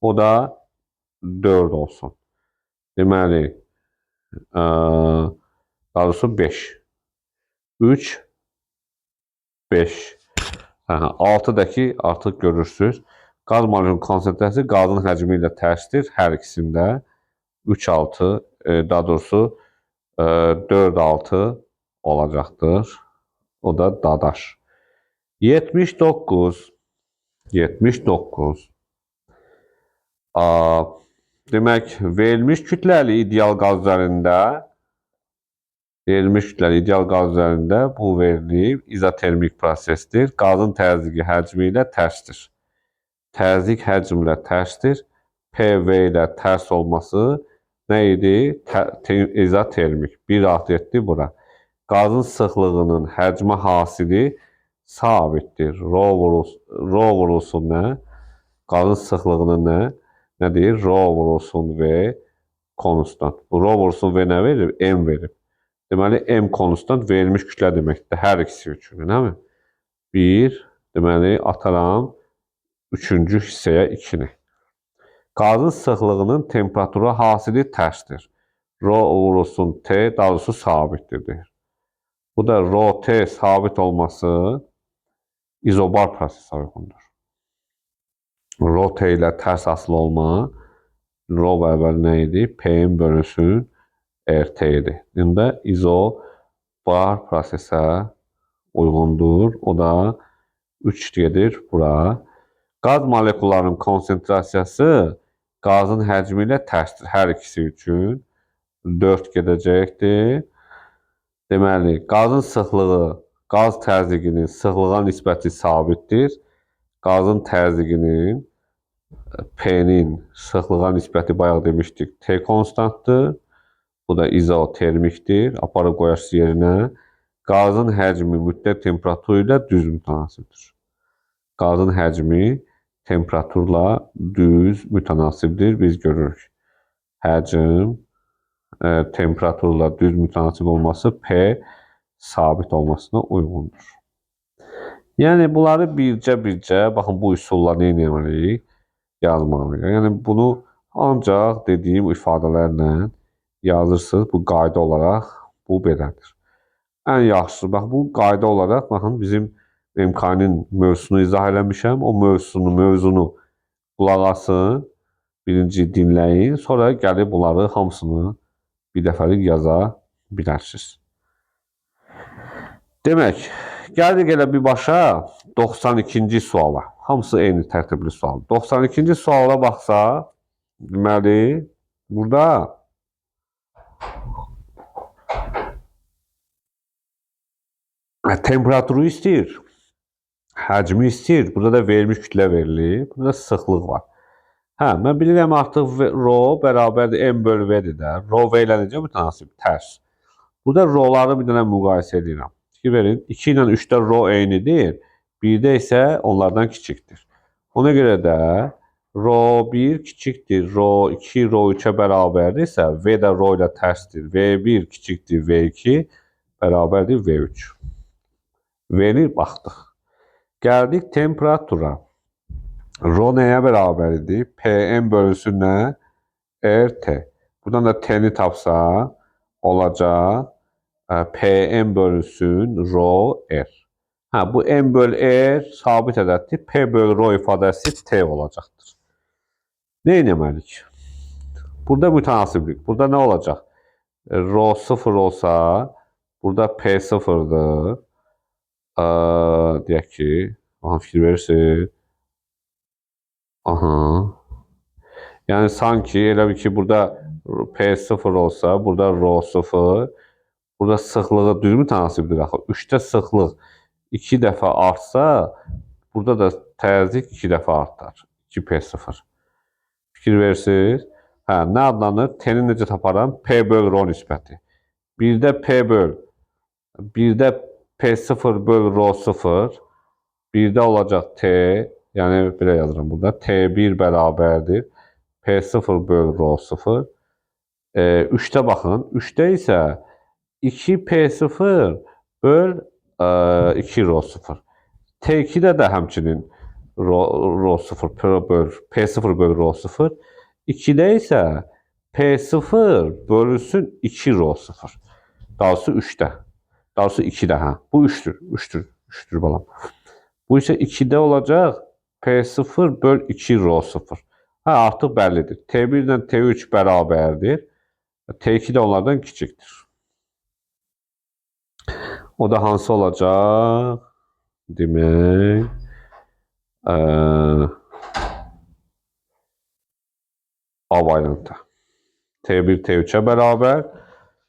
O da 4 olsun. Deməli, daha doğrusu 5. 3, 5. 6-dakı artıq görürsünüz. Qaz molekulunun konsentrasiyası qazın həcmi ilə tərsdir hər ikisində. 3-6, daha doğrusu 4-6 olacaqdır. O da dadaş. 79. Demək, verilmiş kütləli ideal qaz üzərində bu verilib izotermik prosesdir. Qazın təzyiqi həcmi ilə tərsdir. Təzyiq həcm ilə tərsdir. PV ilə tərs olması nə idi? İzotermik. 1 artı etdi bura. Qazın sıxlığının həcmə hasili sabitdir. Rho vurulsun nə? Qazın sıxlığının nə? Nədir? Rho vurulsun V konstant. Bu rho vurulsun V nə verir? M verir. Deməli, M konstant verilmiş kütlə deməkdir. Hər ikisi üçün, değil mi? 1, deməli, ataram 3-cü hissəyə 2-ni. Qazın sıxlığının temperaturu hasili tərsdir. Rho vurulsun T, daha doğrusu sabitdir, deyir. Bu da rho T sabit olması izobar prosesə uyğundur. Rho T ilə tərs asılı olma, rho bərabər nə idi? P'nin bölünsün RT idi. İndi izobar prosesə uyğundur. O da 3 gedir bura. Qaz molekullarının konsentrasiyası qazın həcmi ilə tərsdir. Hər ikisi üçün 4 gedəcəkdir. Deməli, qazın sıxlığı, qaz təzyiqinin sıxlığa nisbəti sabitdir. Qazın təzyiqinin P'nin sıxlığa nisbəti bayaq demişdik T konstantdır. Bu da izotermikdir. Aparıb qoyarsınız yerinə. Qazın həcmi mütləq temperatur ilə düz mütənasibdir. Qazın həcmi temperaturla düz mütənasibdir. Biz görürük. Həcm temperaturla düz mütənasib olması P sabit olmasına uyğundur. Yəni bunları bircə, baxın bu üsulla nə etməliyik? Yazmalıyıq. Yəni bunu ancaq dediyim ifadələrlə yazırsınız. Bu qayda olaraq bu belədir. Ən yaxşısı, bax bu qayda olaraq baxın bizim MK-nin mövzusunu izah eləmişəm. O mövzunu qulaq asın, birinci dinləyin, sonra gəlib bunları hamısını bir dəfəlik yaza bilərsiniz. Demək, gəldik elə birbaşa 92-ci suala. Hamısı eyni tərtibli sual. 92-ci suala baxsa, deməli, burada temperaturu istəyir, həcmi istəyir. Burada da verilmiş kütlə verilir. Burada sıxlıq var. Mən bilirəm artıq rho bərabərdir M bölü V'dir də. Rho V ilə necə mütənasib? Tərs. Burada rhoları bir dənə müqayisə edirəm. Fikir verin, 2 ilə 3-də rho eynidir. 1-də isə onlardan kiçikdir. Ona görə də rho 1 kiçikdir, rho 2, rho 3-ə bərabərdirsə, V də rho ilə tərsdir. V1 kiçikdir, V2 bərabərdir, V3. V'ni baxdıq. Gəldik temperatura. Rho nəyə bərabər idi? Pm bölünsün nə? RT. Buradan da T'ni tapsa olacaq Pm bölünsün rho R. Bu M bölü R sabit ədəddir. P bölü rho ifadəsi T olacaqdır. Nə etməliyik? Burada mütənasiblik. Burada nə olacaq? Rho 0 olsa, burada P 0'dır. Deyək ki, fikir verirsiniz. Yəni sanki elə bir ki, burada P 0 olsa, burada rho 0, burada sıxlığı düz mütənasibdir axı. 3-də sıxlıq 2 dəfə artsa, burada da təzyiq 2 dəfə artar. 2P0. Fikir verirsiniz. Nə adlanır? T'ni necə taparam? P bölü rho nisbəti. 1-də P0 bölü rho 0. 1-də olacaq T. Yəni belə yazıram burada. T1 bərabərdir. P0 bölü rho 0. 3-də baxın. 3-də isə 2P0 böl 2 rho 0. T2'də də həmçinin rho 0 P0 bölü rho 0. 2'də isə P0 bölünsün 2 rho 0. Daha doğrusu 3'də. Daha doğrusu 2'də. Bu 3'dür. 3'dür balam. Bu isə 2'də olacaq P0 böl 2 rho 0. Artıq bəllidir. T1 ilə T3 bərabərdir. T2 də onlardan kiçikdir. O da hansı olacaq? Demək, A variantı. T1 T3'ə bərabər,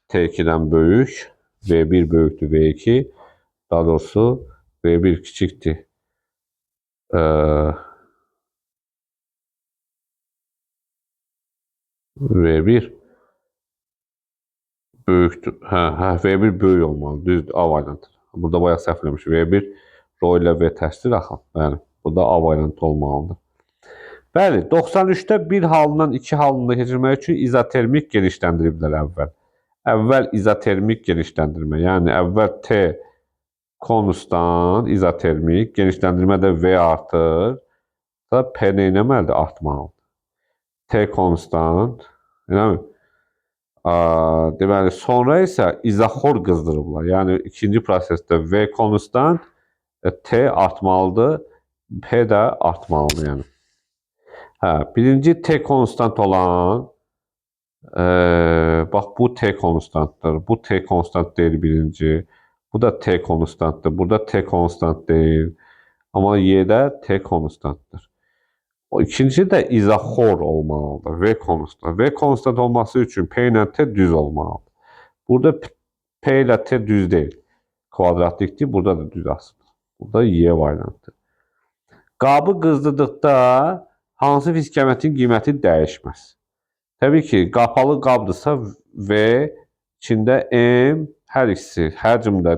T2'dən böyük, V1 böyükdür V2, daha doğrusu V1 kiçikdir. V1 böyükdür. V1 böyük olmalı. Düzdür, A variantı. Burada bayaq səhv eləmişik. V1 rho ilə V tərsdir axı. Yəni, burada A variantı olmalıdır. Bəli, 93-də 1 halından 2 halına keçirmək üçün izotermik genişləndiriblər əvvəl. Əvvəl izotermik genişləndirmə, yəni əvvəl T konstant izotermik, genişləndirmədə V artır. Da P nə etməlidir? Artmalıdır. T konstant, eləmi? Deməli, sonra isə izoxor qızdırıblar. Yəni ikinci prosesdə V konstant, T artmalıdır, P də artmalıdır. Yəni. Birinci T konstant olan, bax bu T konstantdır. Bu T konstant deyil birinci. Bu da T konstantdır. Burada T konstant deyil. Amma Y'də T konstantdır. O ikinci də izoxor olmalıdır. V konstant. V konstant olması üçün P ilə T düz olmalıdır. Burada P ilə T düz deyil. Kvadratlikdir. Burada da düz aslında. Burada Y variantı. Qabı qızdırdıqda hansı fiziki əməliyyatın qiyməti dəyişməz? Təbii ki, qapalı qabdırsa V, içində M, hər ikisi həcmdə,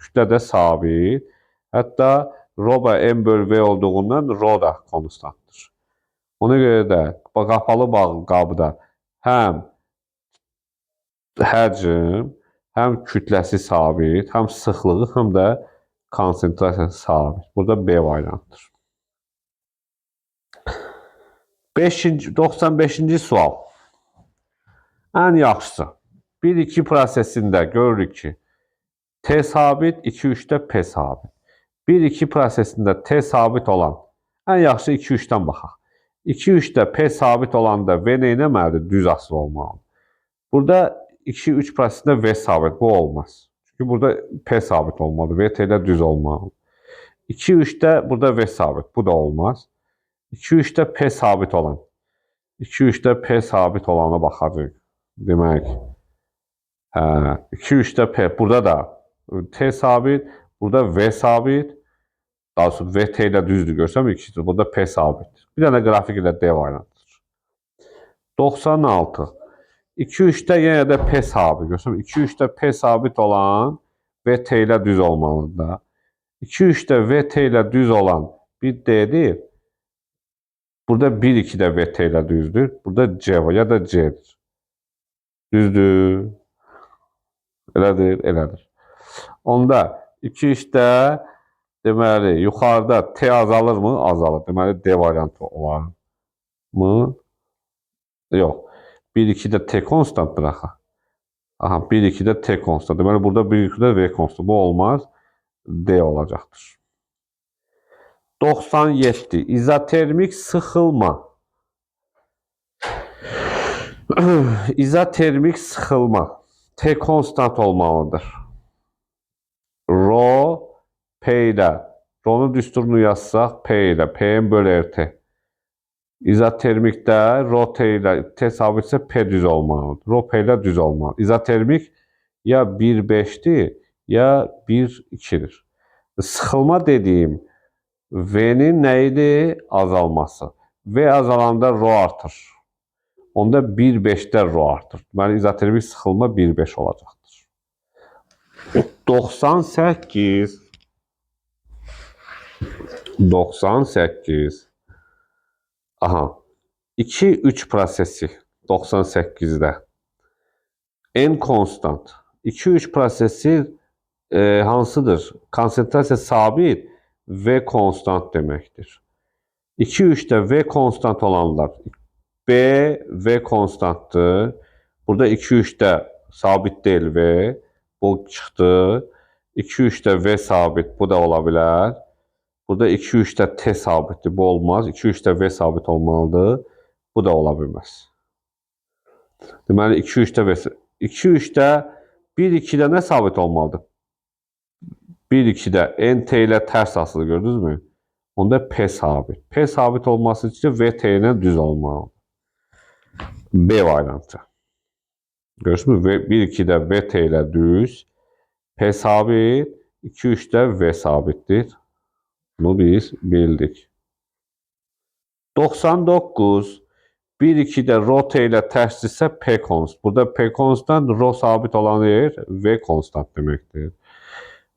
kütlədə sabit. Hətta rho və M bölü V olduğundan rho da konstantdır. Ona görə də qapalı qabda həm həcm, həm kütləsi sabit, həm sıxlığı, həm də konsentrasiyası sabit. Burada B variantıdır. 95-ci sual. Ən yaxşısı. 1-2 prosesində görürük ki, T sabit, 2-3-də P sabit. 1-2 prosesində T sabit olan, ən yaxşısı 2-3-dən baxaq. 2-3-də P sabit olanda V nə etməlidir? Düz asılı olmalıdır. Burada 2-3 prosesində V sabit, bu olmaz. Çünki burada P sabit olmalıdır, V T ilə düz olmalıdır. 2-3-də burada V sabit, bu da olmaz. 2-3-də P sabit olan. 2-3-də P sabit olana baxacaq. Demək, 2-3-də P, burada da T sabit, burada V sabit. Daha sonra V T ilə düzdür görsəm, burada P sabit. Bir dənə qrafik ilə D variantıdır. 96. 2-3-də yenə də P sabit görsəm, 2-3-də P sabit olan V T ilə düz olmalıdır. 2-3-də V T ilə düz olan bir D-dir. Burada 1-2-də V T ilə düzdür. Burada C var ya da C'dir. Düzdür. Elədir, elədir. Onda 2-3-də deməli, yuxarıda T azalır mı? Azalır. Deməli, D variantı olar mı? Yox. 1-2-də T konstantdır axı. Aha, 1-2-də T konstant. Deməli, burada 1-2-də V konstant. Bu olmaz. D olacaqdır. 97. İzotermik sıxılma. İzotermik sıxılma. T konstant olmalıdır. Rho P ilə. Rho'nun düsturunu yazsaq P ilə. P bölü RT. İzotermikdə rho T ilə T sabitsə P düz olmalıdır. Rho P ilə düz olmalıdır. İzotermik ya 1,5'dir ya 1,2'dir. Sıxılma dediyim V'nin nəyidir? Azalması. V azalanda rho artır. Onda 1,5'də rho artır. Deməli, izotermik sıxılma 1,5 olacaqdır. 98. 98. Aha. 2-3 prosesi 98'də. N konstant. 2-3 prosesi hansıdır? Konsentrasiya sabit, V konstant deməkdir. 2-3'də V konstant olanlar B, V konstantdır. Burada 2-3'də sabit deyil V. Bu çıxdı. 2-3'də V sabit. Bu da ola bilər. Burada 2-3'də T sabitdir. Bu olmaz. 2-3'də V sabit olmalıdır. Bu da ola bilməz. Deməli 2-3'də V. 2-3'də 1-2'də nə sabit olmalıdır? 1-2'də NT ilə tərs asılı gördünüz mü? Onda P sabit. P sabit olması için V T ilə düz olmalı. B variantı. Görürsünüz mü? 1-2'də V T ilə düz. P sabit. 2-3'də V sabittir. Bunu biz bildik. 99. 1-2'də rho T ilə tərsdirsə P konstant. Burada P konstant, rho sabit olan yer V konstant deməkdir.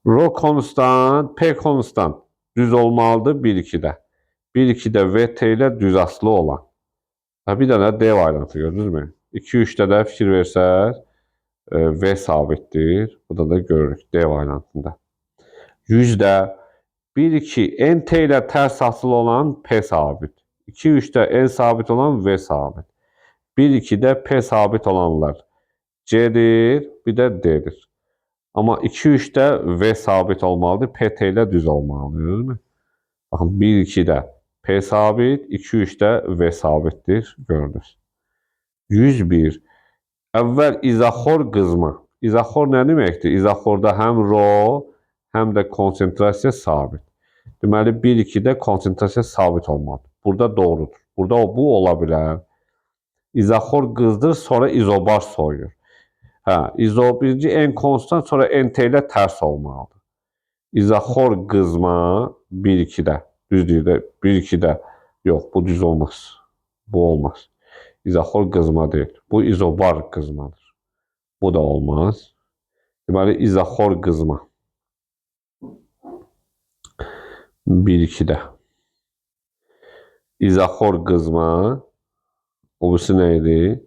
Rho konstant, P konstant düz olmalıdır 1-2'də. 1-2-də VT ilə düz asılı olan. Bir dənə D variantı gördünüz mü? 2-3-də də fikir versəz V sabitdir. Burada da görürük D variantında. 100-də 1-2 NT ilə tərs asılı olan P sabit. 2-3-də N sabit olan V sabit. 1-2-də P sabit olanlar C'dir, bir də D'dir. Amma 2-3-də V sabit olmalıdır, PT ilə düz olmalıdır, değil mi? Baxın, 1-2-də P sabit, 2-3-də V sabitdir, gördünüz. 101. Əvvəl izoxor qızma. İzoxor nə deməkdir? İzoxorda həm rho, həm də konsentrasiya sabit. Deməli, 1-2-də konsentrasiya sabit olmalıdır. Burada doğrudur. Burada bu ola bilər. İzoxor qızdır, sonra izobar soyur. Birinci N konstant, sonra NT ilə tərs olmalıdır. İzoxor qızma 1-2-də, düz deyir, 1-2-də, yox, bu düz olmaz. Bu olmaz. İzoxor qızma deyil. Bu izobar qızmadır. Bu da olmaz. Deməli, izoxor qızma 1-2-də. İzoxor qızma, o birisi nə idi?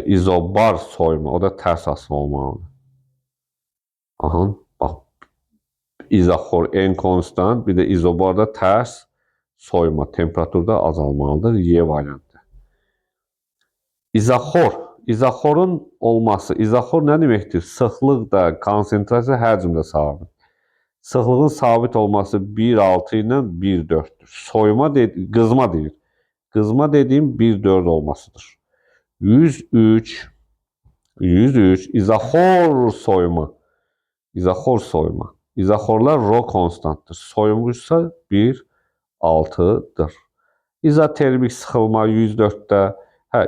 İzobar soyma, o da tərs asılı olmalıdır. Aha, bax, izoxor N konstant, bir də izobarda tərs soyma, temperaturda azalmalıdır. Y variantı. İzoxorun olması, izoxor nə deməkdir? Sıxlıq da, konsentrasiya, həcm də sabit. Sıxlığın sabit olması 1,6 ilə 1,4'dür. Soyma, qızma deyir. Qızma dediyim 1,4 olmasıdır. 103 izoxor soyma. İzoxor soyma. İzoxorlar rho konstantdır. Soyulmuşsa 1,6'dır. İzotermik sıxılma 104'də.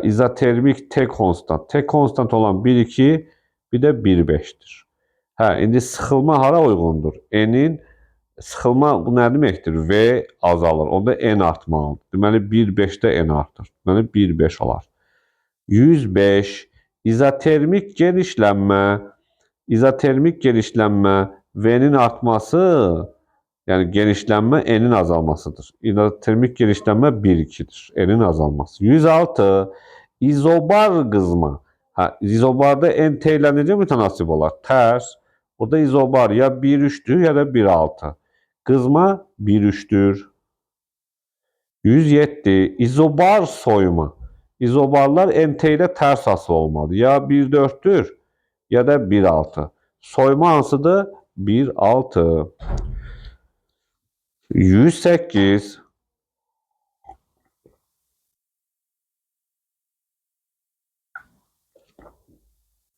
İzotermik T konstant. T konstant olan 1,2, bir də 1,5'dir. İndi sıxılma hara uyğundur? N'in sıxılma bu nə deməkdir? V azalır. Onda N artmalıdır. Deməli 1,5'də N artır. Deməli 1,5 olar. 105 izotermik genişlənmə. İzotermik genişlənmə V'nin artması, yəni genişlənmə N'in azalmasıdır. İzotermik genişlənmə 1,2'dir. N'in azalması. 106 izobar qızma. İzobarda NT ilə necə mütənasib olar? Tərs. Burada izobar ya 1,3'dür ya da 1,6. Qızma 1,3'dür. 107 izobar soyma. İzobarlar NT ilə tərs asılı olmalıdır. Ya 1,4'dür ya da 1,6. Soyma hansıdır? 1,6. 108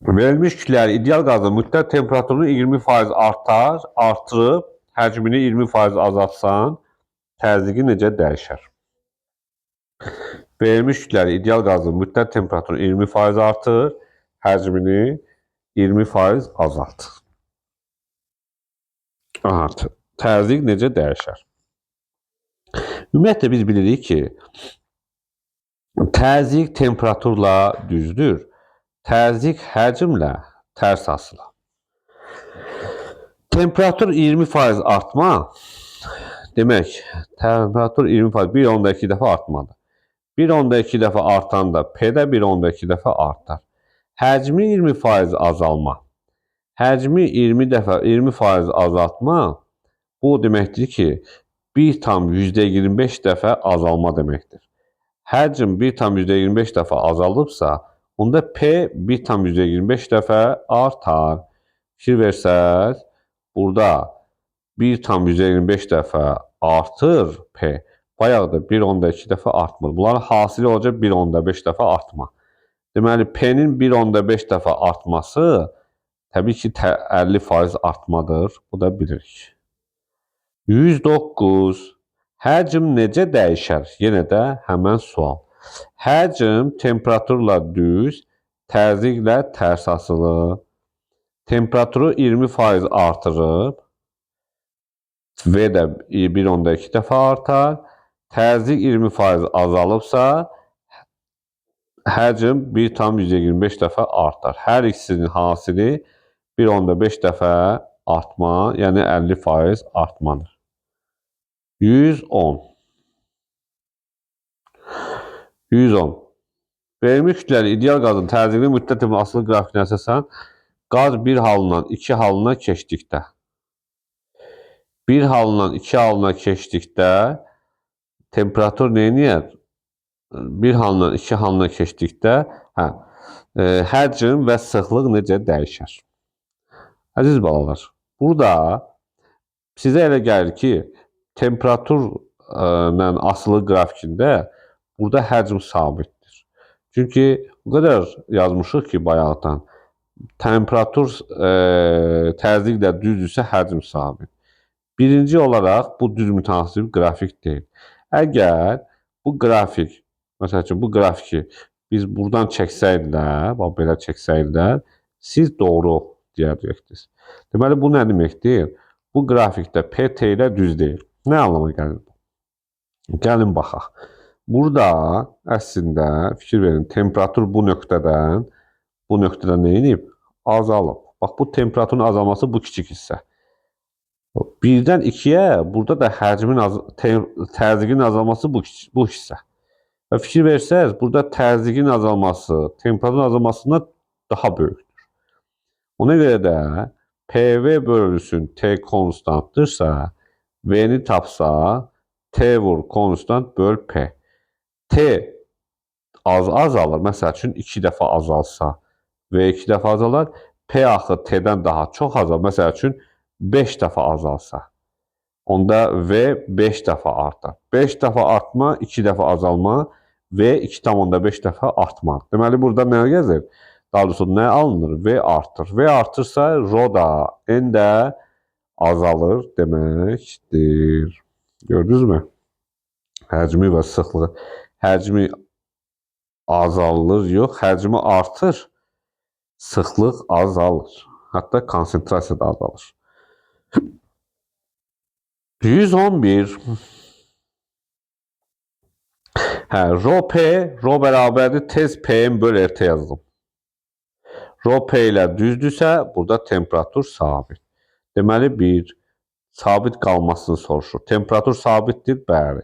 verilmiş kütləli ideal qazın mütləq temperaturunu 20% artırıb həcmini 20% azaltsan, təzyiqi necə dəyişər? Verilmiş kütləli ideal qazın mütləq temperaturunu 20% artır, həcmini 20% azaltır. Təzyiq necə dəyişər? Ümumiyyətlə biz bilirik ki, təzyiq temperaturla düzdür. Təzyiq həcmlə tərs asılı. Temperatur 20% artma, demək, temperatur 20%, 1,2 dəfə artmadır. 1,2 dəfə artanda P də 1,2 dəfə artar. Həcmi 20% azalma. Həcmi 20% azaltma, bu deməkdir ki, 1,25 dəfə azalma deməkdir. Həcm 1,25 dəfə azalıbsa, onda P 1,25 dəfə artar. Fikir versəz, burada 1,25 dəfə artır P. Bayaq da 1,2 dəfə artmır. Bunların hasili olacaq 1,5 dəfə artma. Deməli, P-nin 1,5 dəfə artması təbii ki, 50% artmadır. Bu da bilirik. 109. Həcm necə dəyişər? Yenə də həmən sual. Həcm temperaturla düz, təzyiqlə tərs asılı. Temperaturu 20% artırıb, V də 1,2 dəfə artar. Təzyiq 20% azalıbsa, həcm 1,25 dəfə artar. Hər ikisinin hasili 1,5 dəfə artma, yəni 50% artmadır. 110. 110. Verilmiş kütləli ideal qazın təzyiqli müddət asılı qrafikinə əsasən qaz bir halından iki halına keçdikdə temperatur neyniyər? Bir halından iki halına keçdikdə həcm və sıxlıq necə dəyişər? Əziz balalar, burada sizə elə gəlir ki, temperaturla asılı qrafikində burada həcm sabitdir. Çünki o qədər yazmışıq ki, bayaqdan temperatur təzyiqlə düzdürsə həcm sabit. Birinci olaraq bu düz mütənasib qrafik deyil. Əgər bu qrafik, məsəl üçün bu qrafiki biz buradan çəksəydilər, bax belə çəksəydilər, siz doğru deyəcəksiniz. Deməli bu nə deməkdir? Bu qrafikdə PT ilə düz deyil. Nə anlama gəlir? Gəlin baxaq. Burada əslində fikir verin, temperatur bu nöqtədən nə edib? Azalıb. Bax bu temperaturun azalması bu kiçik hissə. Birdən ikiyə burada da təzyiqin azalması bu hissə. Və fikir versəz, burada təzyiqin azalması temperaturun azalmasından daha böyükdür. Ona görə də PV bölünsün T konstantdırsa, V'ni tapsa, T vur konstant böl P. T azalır. Məsəl üçün 2 dəfə azalsa, V 2 dəfə azalar. P axı T'dən daha çox azalır. Məsəl üçün 5 dəfə azalsa. Onda V 5 dəfə artar. 5 dəfə artma, 2 dəfə azalma, V 2,5 dəfə artma. Deməli, burada nə gəzir? Daha doğrusu nə alınır? V artır. V artırsa, rho da, N də azalır deməkdir. Gördünüz mü? Həcmi və sıxlığı. Həcmi azalır, yox, həcmi artır, sıxlıq azalır. Hətta konsentrasiya da azalır. 111. Rho P, rho bərabərdir, tez P'm böl RT yazdım. Rho P ilə düzdürsə, burada temperatur sabit. Deməli, sabit qalmasını soruşur. Temperatur sabitdir, bəli.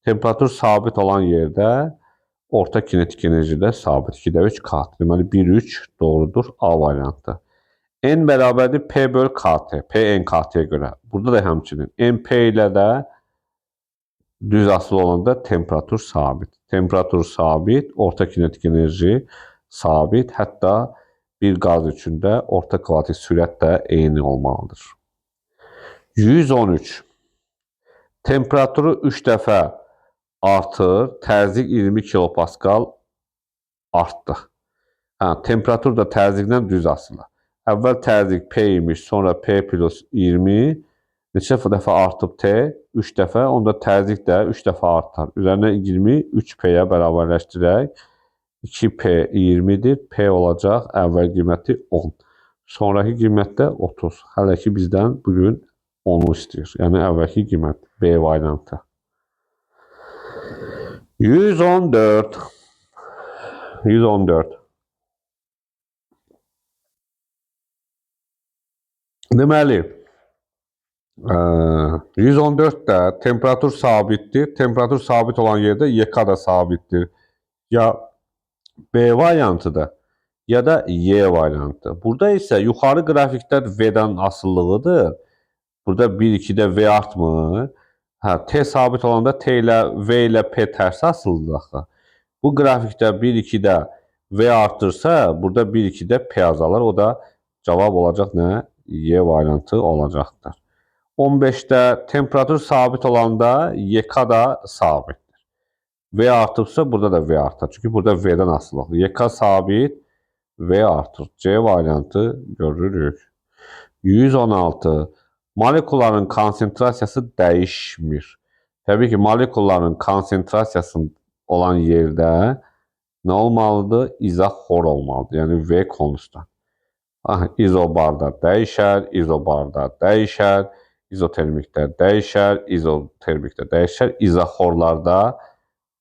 Temperatur sabit olan yerdə orta kinetik enerji də sabit. 2-də 3 kat. Deməli, 1-3 doğrudur, A variantı. N bərabərdir P böl KT. P N KT-yə görə. Burada da həmçinin MP ilə də düz asılı olanda temperatur sabit. Temperatur sabit, orta kinetik enerji sabit. Hətta bir qaz üçün də orta kvadratik sürət də eyni olmalıdır. 113. Temperaturu 3 dəfə artır, təzyiq 20 kilopascal artdı. Temperatur da təzyiqdən düz asılı. Əvvəl təzyiq P imiş, sonra P plus 20, neçə dəfə artıb T? 3 dəfə, onda təzyiq də 3 dəfə artar. Üzərinə 20, 3P-yə bərabərləşdirək. 2P 20-dir, P olacaq, əvvəl qiyməti 10. Sonraki qiymət də 30. Hələ ki bizdən bugün 10-u istəyir. Yəni əvvəlki qiymət B variantı. 114. Deməli, 114-də temperatur sabitdir. Temperatur sabit olan yerdə YK da sabitdir. Ya B variantıdır, ya da Y variantı. Burada isə yuxarı qrafiklər V-dən asıllığıdır. Burada 1-2-də V artmır. T sabit olanda T ilə V ilə P tərsi asılıdır axı. Bu qrafikdə 1-2-də V artırsa, burada 1-2-də P azalır. O da cavab olacaq nə? Y variantı olacaqdır. 15-də temperatur sabit olanda YK da sabitdir. V artıbsa, burada da V artar. Çünki burada V'dən asılıdır. YK sabit, V artır. C variantı görürük. 116. Molekulların konsentrasiyası dəyişmir. Təbii ki, molekulların konsentrasiyası olan yerdə nə olmalıdır? İzoxor olmalıdır. Yəni V konstant. İzobarda dəyişər, izobarda dəyişər, izotermikdə dəyişər, izotermikdə dəyişər, izoxorlarda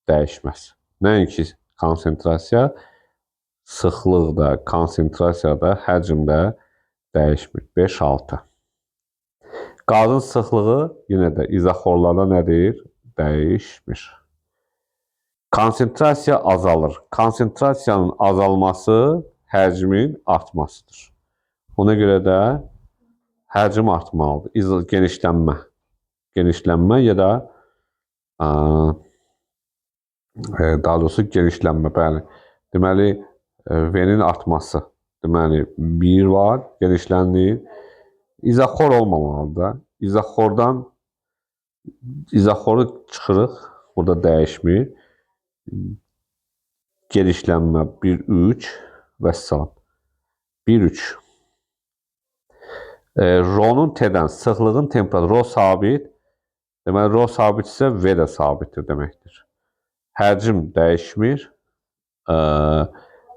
dəyişməz. Nəinki konsentrasiya, sıxlıq da, konsentrasiya da, həcm də dəyişmir. 5-6. Qazın sıxlığı yenə də izoxorlarda nədir? Dəyişmir. Konsentrasiya azalır. Konsentrasiyanın azalması həcmin artmasıdır. Ona görə də həcm artmalıdır. Genişlənmə. Genişlənmə ya da daha doğrusu genişlənmə, bəli. Deməli, V-nin artması. Deməli, 1 var, genişlənir. İzaxor olmamalıdır. İzaxoru çıxırıq. Burada dəyişmir. Genişlənmə 1-3 və salam. 1-3. Rho-nun T-dən sıxlığın temperaturu Rho sabit. Deməli, Rho sabitsə V də sabitdir deməkdir. Həcm dəyişmir.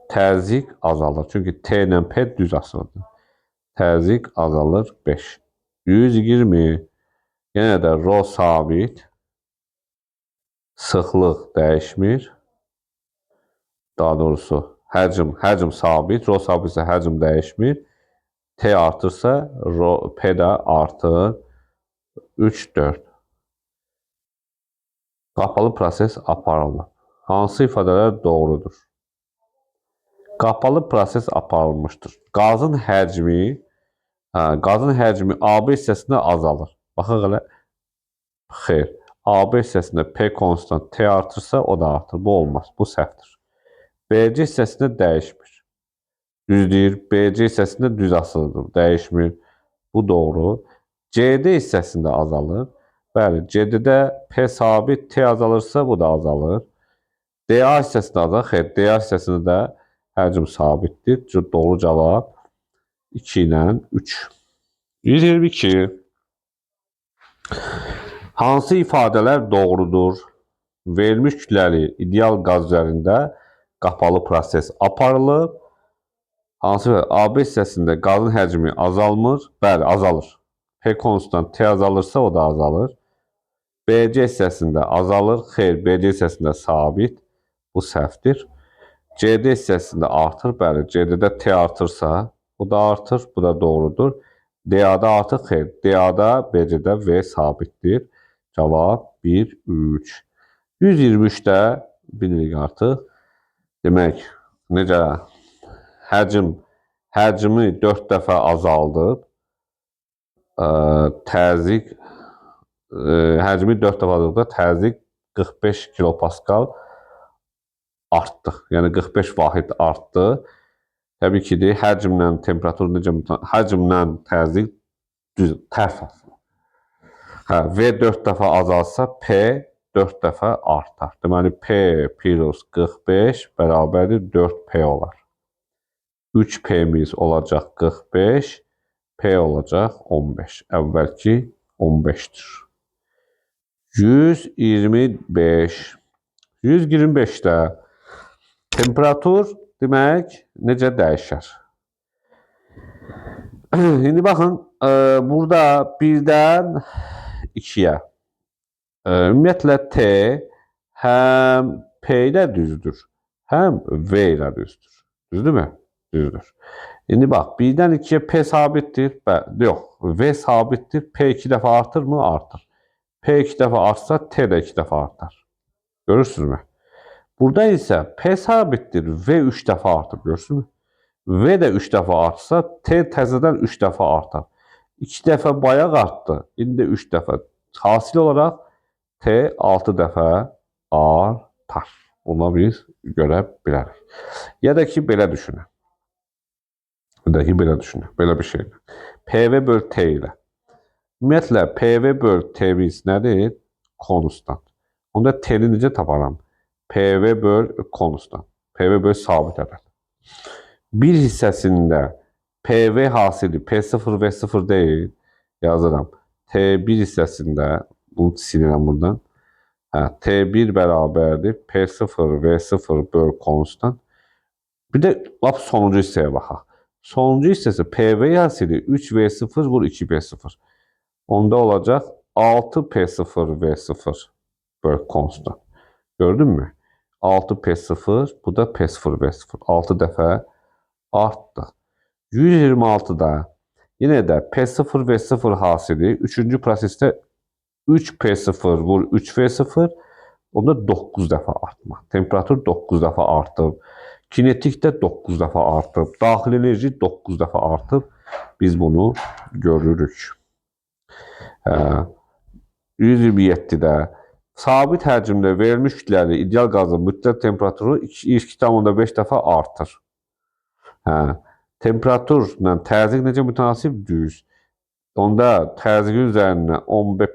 Təzyiq azalır. Çünki T ilə P düz asılıdır. Təzyiq azalır 5. 120. Yenə də Rho sabit. Sıxlıq dəyişmir. Daha doğrusu həcm sabit. Rho sabitsə həcm dəyişmir. T artırsa P də artır. 3-4. Qapalı proses aparılır. Hansı ifadələr doğrudur? Qapalı proses aparılmışdır. Qazın həcmi AB hissəsində azalır. Baxın elə. Xeyr. AB hissəsində P konstant T artırsa o da artır. Bu olmaz. Bu səhvdir. BC hissəsində dəyişmir. Düz deyir. BC hissəsində düz asılıdır. Dəyişmir. Bu doğru. CD hissəsində azalır. Bəli, CD-də P sabit, T azalırsa bu da azalır. DA hissəsində azalır. Xeyr, DA hissəsində də həcm sabitdir. Doğru cavab 2 ilə 3. 122. Hansı ifadələr doğrudur? Verilmiş kütləli ideal qaz üzərində qapalı proses aparılıb. Hansı AB hissəsində qazın həcmi azalmır? Bəli, azalır. P konstant T azalırsa o da azalır. BC hissəsində azalır. Xeyr, BC hissəsində sabit. Bu səhvdir. CD hissəsində artır. Bəli, CD-də T artırsa bu da artır. Bu da doğrudur. DA-da artır. Xeyr, DA-da BC-də V sabitdir. Cavab 1-3. 123-də bilirik artıq. Demək, necə həcmi 4 dəfə azaldıb, təzyiq həcmi 4 dəfə azaldıqda təzyiq 45 kilopascal artdı. Yəni 45 vahid artdı. Təbii ki, həcmlə temperatur necə həcmlə təzyiq düz tərf. V 4 dəfə azalsa P 4 dəfə artar. Deməli P plus 45 bərabərdir 4P olar. 3P'miz olacaq 45, P olacaq 15. Əvvəlki 15'dir. 125. 125'də temperatur demək necə dəyişər? İndi baxın, burada 1-dən 2'yə. Ümumiyyətlə T həm P ilə düzdür, həm V ilə düzdür. Düzdürmü? Düzdür. İndi bax, 1-dən 2'yə P sabitdir. Yox, V sabitdir. P 2 dəfə artır mı? Artır. P 2 dəfə artsa T də 2 dəfə artar. Görürsünüzmü? Burada isə P sabitdir. V 3 dəfə artır. Görürsünüzmü? V də 3 dəfə artsa T təzədən 3 dəfə artar. 2 dəfə bayaq artdı. İndi 3 dəfə. Hasil olaraq T 6 dəfə artar. Buna biz görə bilərik. Ya da ki, belə düşünün. Belə bir şey. PV böl T ilə. Ümumiyyətlə, PV böl T-miz nədir? Konstant. Onda T-ni necə taparam? PV böl konstant. PV böl sabit ədəd. Bir hissəsində PV hasili P0 V0 deyil. Yazıram. T1 hissəsində, bunu silirəm buradan. T1 bərabərdir. P0 V0 böl konstant. Bir də lap sonuncu hissəyə baxaq. Sonuncu hissəsi PV hasili 3V0 vur 2P0. Onda olacaq 6P0 V0 böl konstant. Gördün mü? 6P0, bu da P0 V0. 6 dəfə artdı. 126'da yine də P0 V0 hasili 3-cü prosesdə 3P0 vur 3V0 onda 9 dəfə artma. Temperatur 9 dəfə artıb. Kinetik də 9 dəfə artıb. Daxili enerji 9 dəfə artıb. Biz bunu görürük. 127-də sabit həcmdə verilmiş kütləli ideal qazın mütləq temperaturu 2,5 dəfə artır. Temperaturla təzyiq necə mütənasib? Düz. Onda təzyiqin üzərinə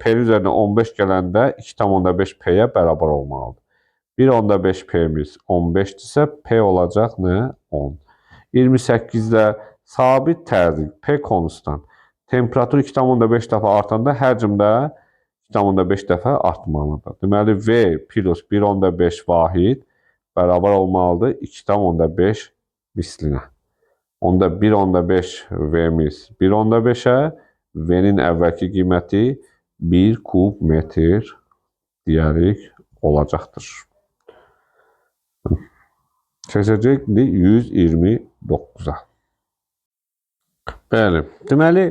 P üzərinə 15 gələndə 2,5 P-yə bərabər olmalıdır. 1,5 P-miz 15-dirsə P olacaq nə? 10. 28-də sabit təzyiq P konstant. Temperatur 2,5 dəfə artanda həcm də 2,5 dəfə artmalıdır. Deməli V plus 1,5 vahid bərabər olmalıdır 2,5 mislinə. Onda 1,5 V-miz 1,5-ə, V-nin əvvəlki qiyməti 1 kub metr deyərik olacaqdır. Keçəcək 129-a. Bəli, deməli,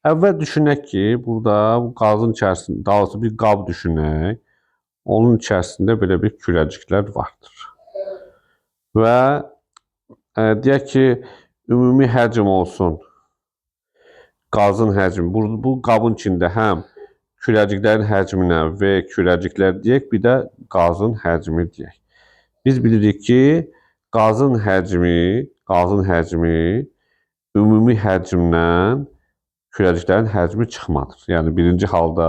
əvvəl düşünək ki, burada bu qazın içərisində, daha doğrusu bir qab düşünək, onun içərisində belə bir kürəciklər vardır. Və deyək ki, ümumi həcm olsun, qazın həcmi, bu qabın içində həm kürəciklərin həcminə V kürəciklər deyək, bir də qazın həcmi deyək. Biz bilirik ki, qazın həcmi ümumi həcmdən kürəciklərin həcmi çıxmadır. Yəni birinci halda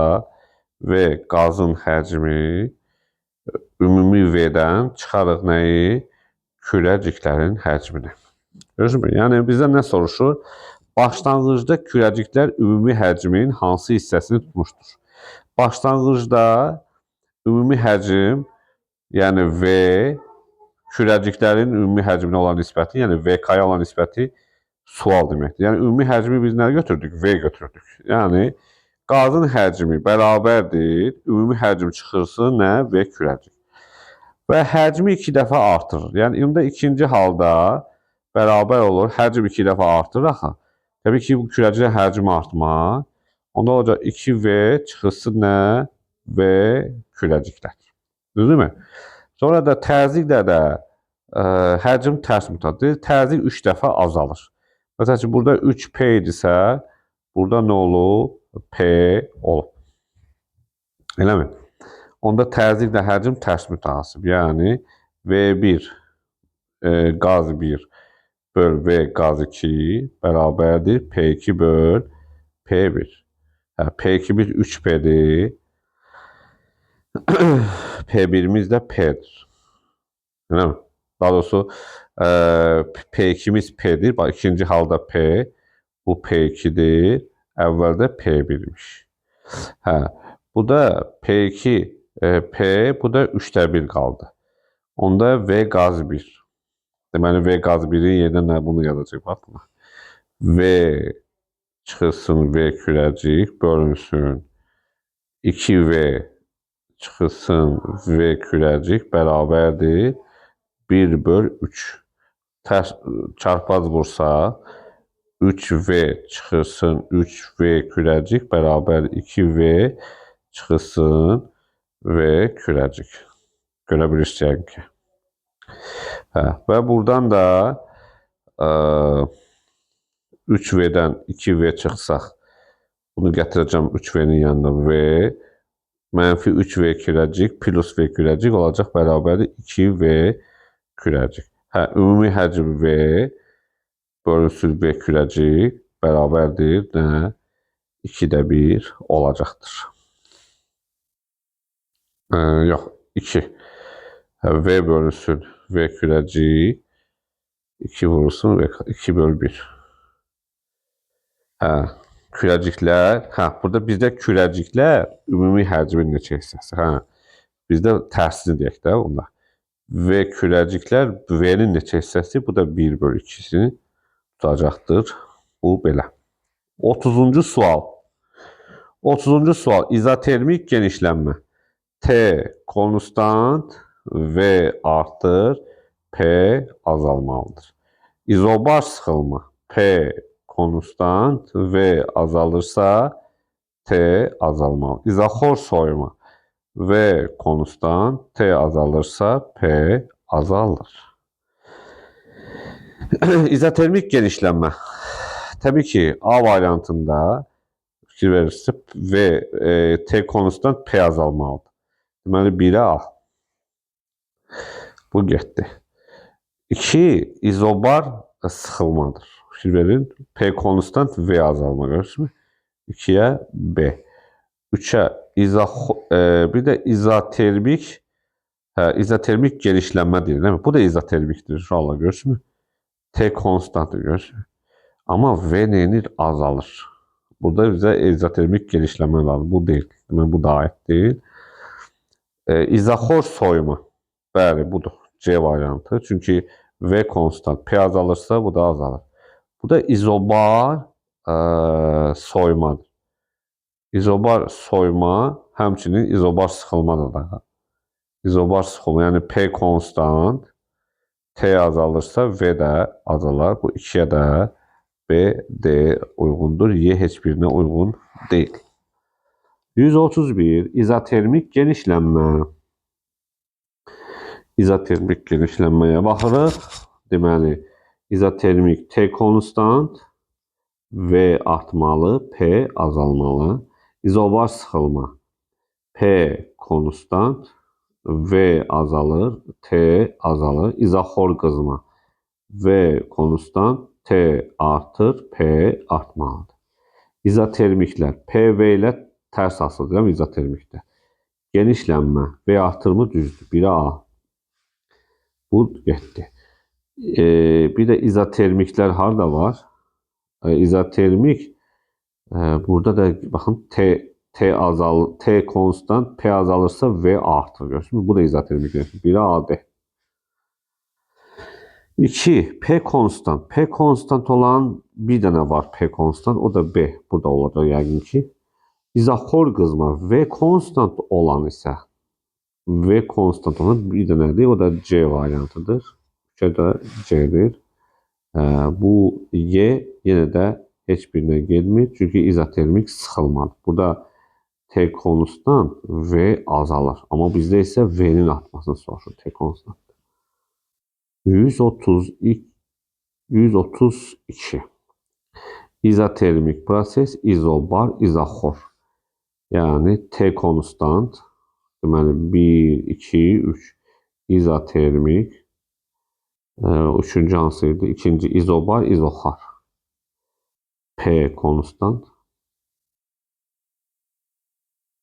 V qazın həcmi ümumi V-dən çıxarıq nəyi? Kürəciklərin həcmini. Görürsünüzmü? Yəni bizdən nə soruşur? Başlanğıcda kürəciklər ümumi həcmin hansı hissəsini tutmuşdur? Başlanğıcda ümumi həcm, yəni V, kürəciklərin ümumi həcminə olan nisbəti, yəni VK-ya olan nisbəti sual deməkdir. Yəni ümumi həcmi biz nə götürdük? V götürdük. Yəni qazın həcmi bərabərdir, ümumi həcm çıxırsın nə? V kürəcik. Və həcmi 2 dəfə artırır. Yəni onda ikinci halda bərabər olur, həcm 2 dəfə artır axı. Təbii ki, bu kürəciklər həcmi artmaq. Onda olacaq 2V çıxırsın nə? V kürəciklər. Düzdürmü? Sonra da təzyiqlə də həcm tərs mütədir. Təzyiq 3 dəfə azalır. Məsələn ki, burada 3P idisə, burada nə olub? P olub. Eləmi? Onda təzyiqlə həcm tərs mütənasib. Yəni V1 qaz 1 böl V qaz 2 bərabərdir P2 böl P1. P2 3P'dir. P1'imiz də P'dir. Değil Daha doğrusu P2'miz P'dir. Bak ikinci halda P. Bu P2'dir. Əvvəldə P1'miş. Bu da P2 P. Bu da 3'də 1 qaldı. Onda V qaz 1. Deməli V qaz 1'in yerinə bunu yazacaq. Bax buna. V çıxılsın V kürəcik bölünsün 2V çıxılsın V kürəcik bərabərdir 1 böl 3. Tərs çarpaz vursa 3V çıxılsın 3V kürəcik bərabər 2V çıxılsın V kürəcik. Görə bilirsiniz ki. Və buradan da 3V'dən 2V çıxsaq, bunu gətirəcəm 3V'nin yanına V, mənfi 3V kürəcik plus V kürəcik olacaq bərabərdir 2V kürəcik. Ümumi həcm V bölünsün V kürəcik bərabərdir nə? 2'də 1 olacaqdır. Yox, 2. V bölünsün V kürəcik 2 vurulsun V 2 böl 1. Kürəciklər, burada bizdə kürəciklər ümumi həcmin neçə hissəsi. Bizdə tərsini deyək də onda. V kürəciklər V'nin neçə hissəsi, bu da 1 böl 2'sini tutacaqdır. Bu belə. 30-cu sual. 30-cu sual. İzotermik genişlənmə. T konstant, V artır, P azalmalıdır. İzobar sıxılma. P konstant, V azalırsa T azalmalı. İzoxor soyuma. V konstant, T azalırsa P azalır. İzotermik genişlənmə. Təbii ki, A variantında fikir verirsə V, T konstant, P azalmalıdır. Deməli 1'ə A. Bu getdi. 2 izobar sıxılmadır. Fikir verin. P konstant, V azalma görürsünüz. 2'ye B. 3'e bir de izotermik izotermik genişlənmə deyir, değil mi? Bu da izotermikdir. İnşallah görürsünüz. T konstantdır görürsünüz. Ama V neyinir? Azalır. Burada bize izotermik genişlənmə lazım. Bu değil. Yani bu da ait değil. İzoxor soyumu. Bəli, budur. C variantı. Çünkü V konstant. P azalırsa bu da azalır. Bu da izobar soymadır. İzobar soyma həmçinin izobar sıxılmadır da. İzobar sıxılma, yəni P konstant, T azalırsa V də azalar. Bu 2'ye də B, D uyğundur. Y heç birinə uyğun deyil. 131. İzotermik genişlənmə. İzotermik genişlənməyə baxırıq. Deməli, izotermik T konstant, V artmalı, P azalmalı. İzobar sıxılma. P konstant, V azalır, T azalır. İzoxor qızma. V konstant, T artır, P artmalıdır. İzotermiklər P, V ilə tərs asılıdır izotermikdə. Genişlənmə V artırımı düzdür. 1'ə A. Bu getdi. Bir de izotermiklər harda var? İzotermik burada da baxın T konstant, P azalırsa V artır. Görürsünüz? Bu da izotermik. 1'ə A, B. 2. P konstant. P konstant olan bir dənə var P konstant. O da B. Burada olacaq yəqin ki. İzoxor qızma. V konstant olan isə V konstant olan bir dənədir. O da C variantıdır. C də C'dir. Bu Y yenə də heç birinə gelmir. Çünki izotermik sıxılmadır. Burada T konstant, V azalır. Amma bizdə isə V'nin artmasını soruşur T konstant. 132. İzotermik proses, izobar, izoxor. Yani T konstant, deməli 1, 2, 3. İzotermik. Üçüncü hansıydı? İkinci izobar, izoxor. P konstant.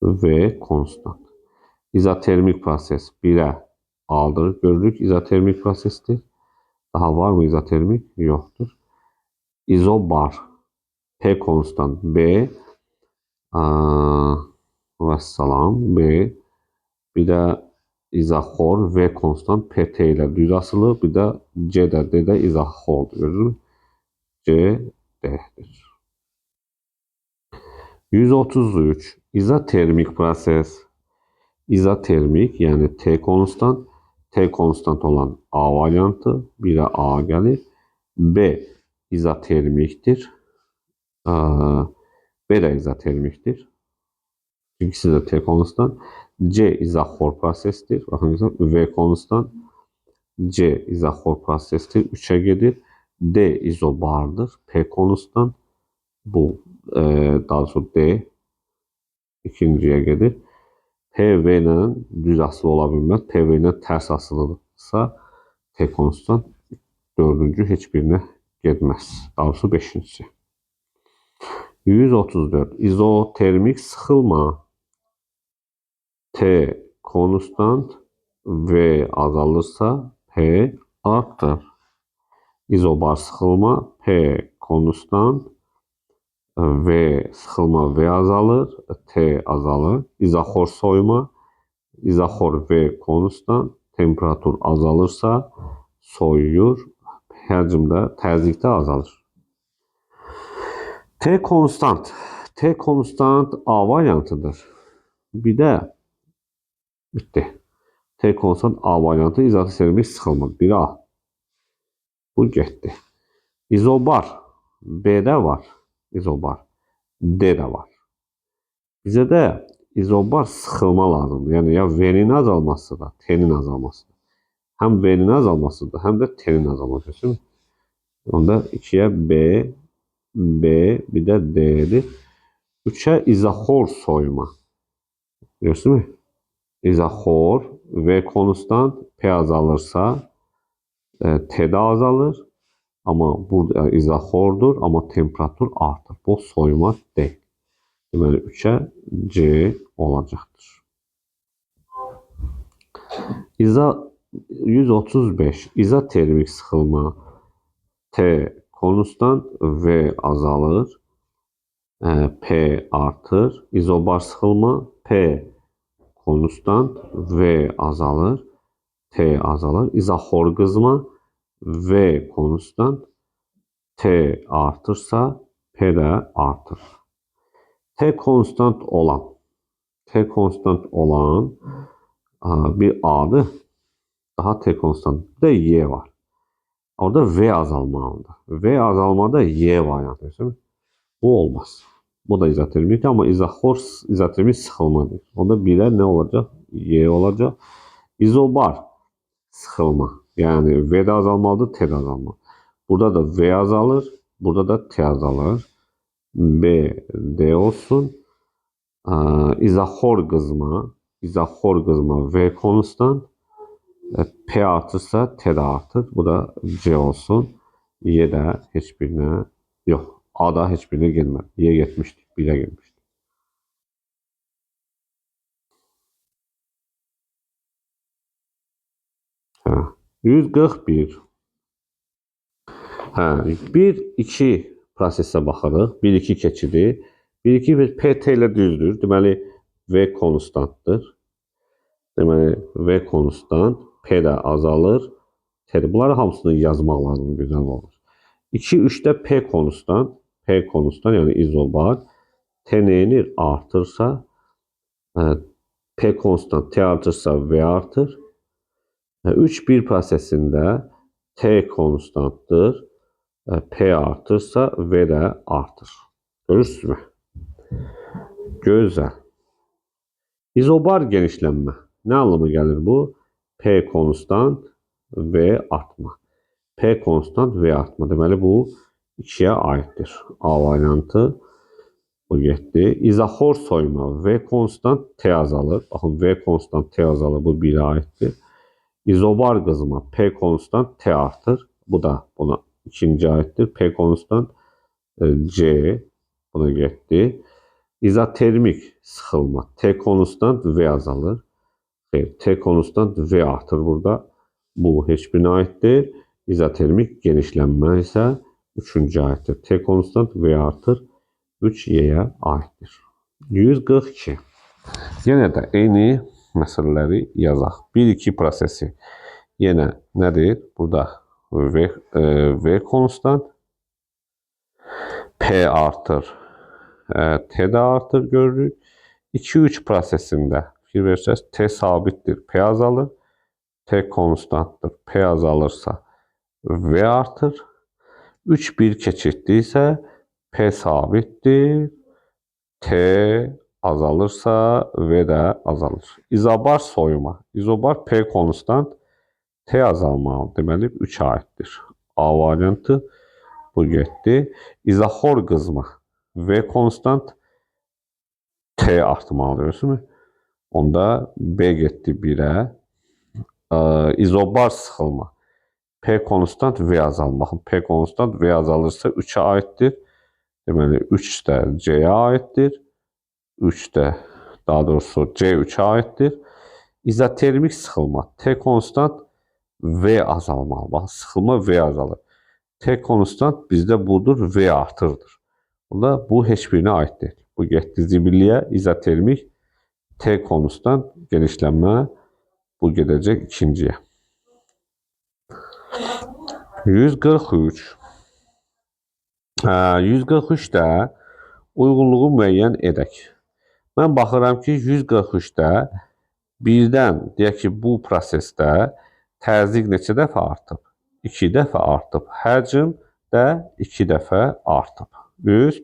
V konstant. İzotermik proses 1'ə aldır. Görürük izotermik prosestir. Daha var mı izotermik? Yoktur. İzobar P konstant B vesselam B, bir de izoxor V konstant PT ile düz asılı, bir de C'də D də izoxordur. Görürük. C D'dir. 133. İzotermik proses. İzotermik yani T konstant olan A variantı 1'ə A gelir. B izotermiktir. B de izotermiktir. İkisi de T konstant. C izoxor prosestir. Bakın V konstant. C izoxor prosestir. 3'e gelir. D izobardır. P konstant. Bu daha sonra D ikinciye gelir. P V ile düz asılı olabilmez. P V ile tərs asılıdırsa T konstant dördüncü heç birinə getməz. Daha sonra beşincisi. 134. İzotermik sıxılma. T konstant, V azalırsa P artar. İzobar sıxılma P konstant, V sıxılma V azalır, T azalır. İzoxor soyuma, izoxor V konstant, temperatur azalırsa soyuyur. Həcmdə, təzyiqdə azalır. T konstant. T konstant A variantıdır. Bir de bitti. T konstant A variantı izotermik sıxılma. 1'ə A. Bu getdi. İzobar B'də var. İzobar D'də var. Bizə də izobar sıxılma lazımdır. Yəni ya V-nin azalması da, T-nin azalması da. Həm V-nin azalmasıdır, həm də T-nin azalmasıdır. Onda 2'ye B, bir də D'dir. 3'e izoxor soyma. Görürsünüz mü? İzoxor, V konstant, P azalırsa T də azalır. Ama burada izoxordur, ama temperatur artır. Bu soyma deyil. Deməli 3'e C olacaqdır. İza 135. İzotermik sıxılma T konstant, V azalır, P artır. İzobar sıxılma P konstant, V azalır, T azalır. İzoxor qızma V konstant, T artırsa P də artır. T konstant olan bir A'dır. Daha T konstant bir de Y var. Orada V azalmalıdır. V azalmada Y variantı. Bu olmaz. Bu da izotermik ama izoxor izotermik sıxılmadır. Onda 1'e ne olacak? Y olacak. İzobar sıxılma. Yani V de azalmalıdır, T de azalmalı. Burada da V azalır, burada da T azalır. B, D olsun. İzoxor qızma V konstant. P artırsa T de artır. Bu da C olsun. Y de hiçbirine yok. A da hiçbirine gelmedi. Y getmişti. 1'e gelmişti. Ha. 141. Ha. 1-2 prosesə baxırıq. 1-2 keçidi. 1-2 PT ilə düzdür. Deməli V konstantdır. Deməli V konstant. P də azalır. T də. Bunları hamısını yazmaq lazım. Güzel olur. 2-3'də P konstant. P konstant yani izobar. T neyinir? Artırsa P konstant, T artırsa V artır. 3-1 prosesində T konstantdır. P artırsa V də artır. Görürsünüz mü? Gözəl. İzobar genişlənmə. Ne anlamı gəlir bu? P konstant, V artma. P konstant, V artma. Deməli bu 2'ye aittir. A variantı bu getdi. İzoxor soyma V konstant, T azalır. Baxın V konstant, T azalır. Bu 1'e aittir. İzobar qızma P konstant, T artır. Bu da buna ikinci aittir. P konstant, C buna getdi. İzotermik sıxılma T konstant, V azalır. T konstant, V artır burada. Bu heç birine aittir. İzotermik genişlənmə isə 3-cü aittir. T konstant, V artır. 3 Y'ye aittir. 142. Yine de eyni məsələləri yazaq. 1-2 prosesi. Yine nedir? Burada V konstant, P artır, T de artır görürük. 2-3 prosesinde fikir verirseniz T sabittir, P azalır. T konstanttır, P azalırsa V artır. 3-1 keçiddə isə P sabittir, T azalırsa V de azalır. İzobar soyuma. İzobar P konstant, T azalmalı. Deməli 3'e aittir. A variantı bu getdi. İzoxor qızma. V konstant, T artmalı. Görürsünüz mü? Onda B getdi 1'e. İzobar sıxılma. P konstant, V azalma. P konstant, V azalırsa 3'e aittir. Deməli 3 də C'ye aittir. 3 də daha doğrusu C 3'e aittir. İzotermik sıxılma T konstant, V azalmalı. Bax, sıxılma V azalır. T konstant bizdə budur, V artırdır. Bunda bu heç birinə aid deyil. Bu getdi zibilliyə, izotermik T konstant genişlənmə bu gedəcək ikinciyə. 143. 143'də uyğunluğu müəyyən edək. Mən baxıram ki 143'də birdən deyək ki bu prosesdə təzyiq neçə dəfə artıb? 2 dəfə artıb. Həcm də 2 dəfə artıb. Düz.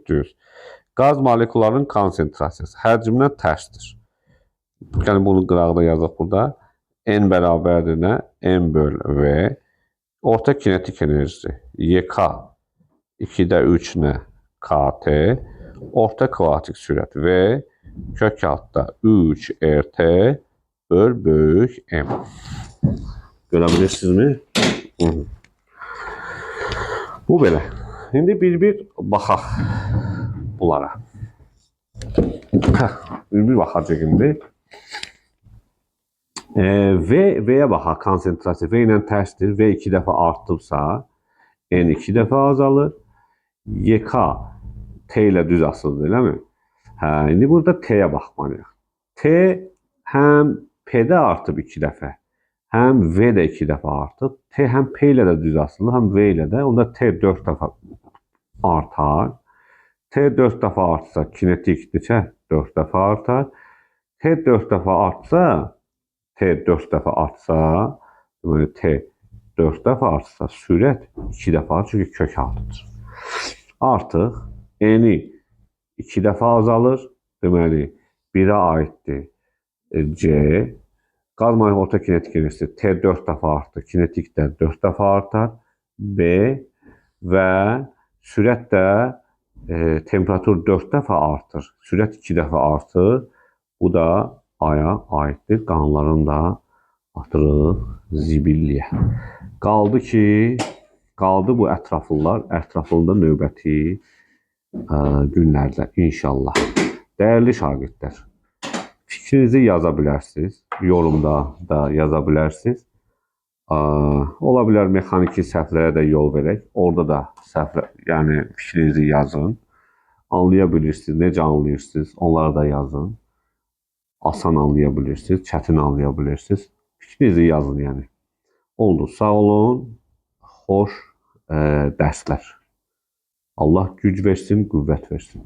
Qaz molekularının konsentrasiyası həcmdən tərsdir. Yəni bunu qıraqda yazaq burada. N bərabərdir nə? N böl V. Orta kinetik enerjisi YK 2'də 3 nə? KT. Orta kvadratik sürət V kök altda 3 RT böl böyük M. Görə bilirsinizmi? Bu belə. İndi bir baxaq bunlara. Bir baxacaq indi. V'yə baxaq, konsentrasiya. V ilə tərsdir. V 2 dəfə artdıbsa, N 2 dəfə azalır. YK T ilə düz asılıdır, eləmi? İndi burada T'yə baxmalıyıq. T həm P-də artıb 2 dəfə, həm V-də 2 dəfə artıb. T həm P ilə də düz asılı, həm V ilə də. Onda T 4 dəfə artar. T 4 dəfə artsa, kinetik neçə? 4 dəfə artar. T 4 dəfə artsa, deməli T 4 dəfə artsa, sürət 2 dəfə artar, çünki kök altıdır. Artıq N-i 2 dəfə azalır, deməli 1-ə aiddir C. Qaz orta kinetik enerjisi T 4 dəfə artdı, kinetik də 4 dəfə artar. B və sürət də temperatur 4 dəfə artır, sürət 2 dəfə artır. Bu da Aya aiddir. Qanunların da atırıq zibilliyə. Qaldı bu ətrafında növbəti günlərdə inşallah. Dəyərli şagirdlər, fikrinizi yaza bilərsiniz, yorumda da yaza bilərsiniz. Ola bilər mexaniki səhvlərə də yol verək. Orada da səhvlər, yəni fikrinizi yazın. Anlaya bilirsiniz, necə anlayırsınız, onları da yazın. Asan anlaya bilirsiniz, çətin anlaya bilirsiniz. Fikrinizi yazın yəni. Oldu, sağ olun, xoş dərslər. Allah güc versin, qüvvət versin.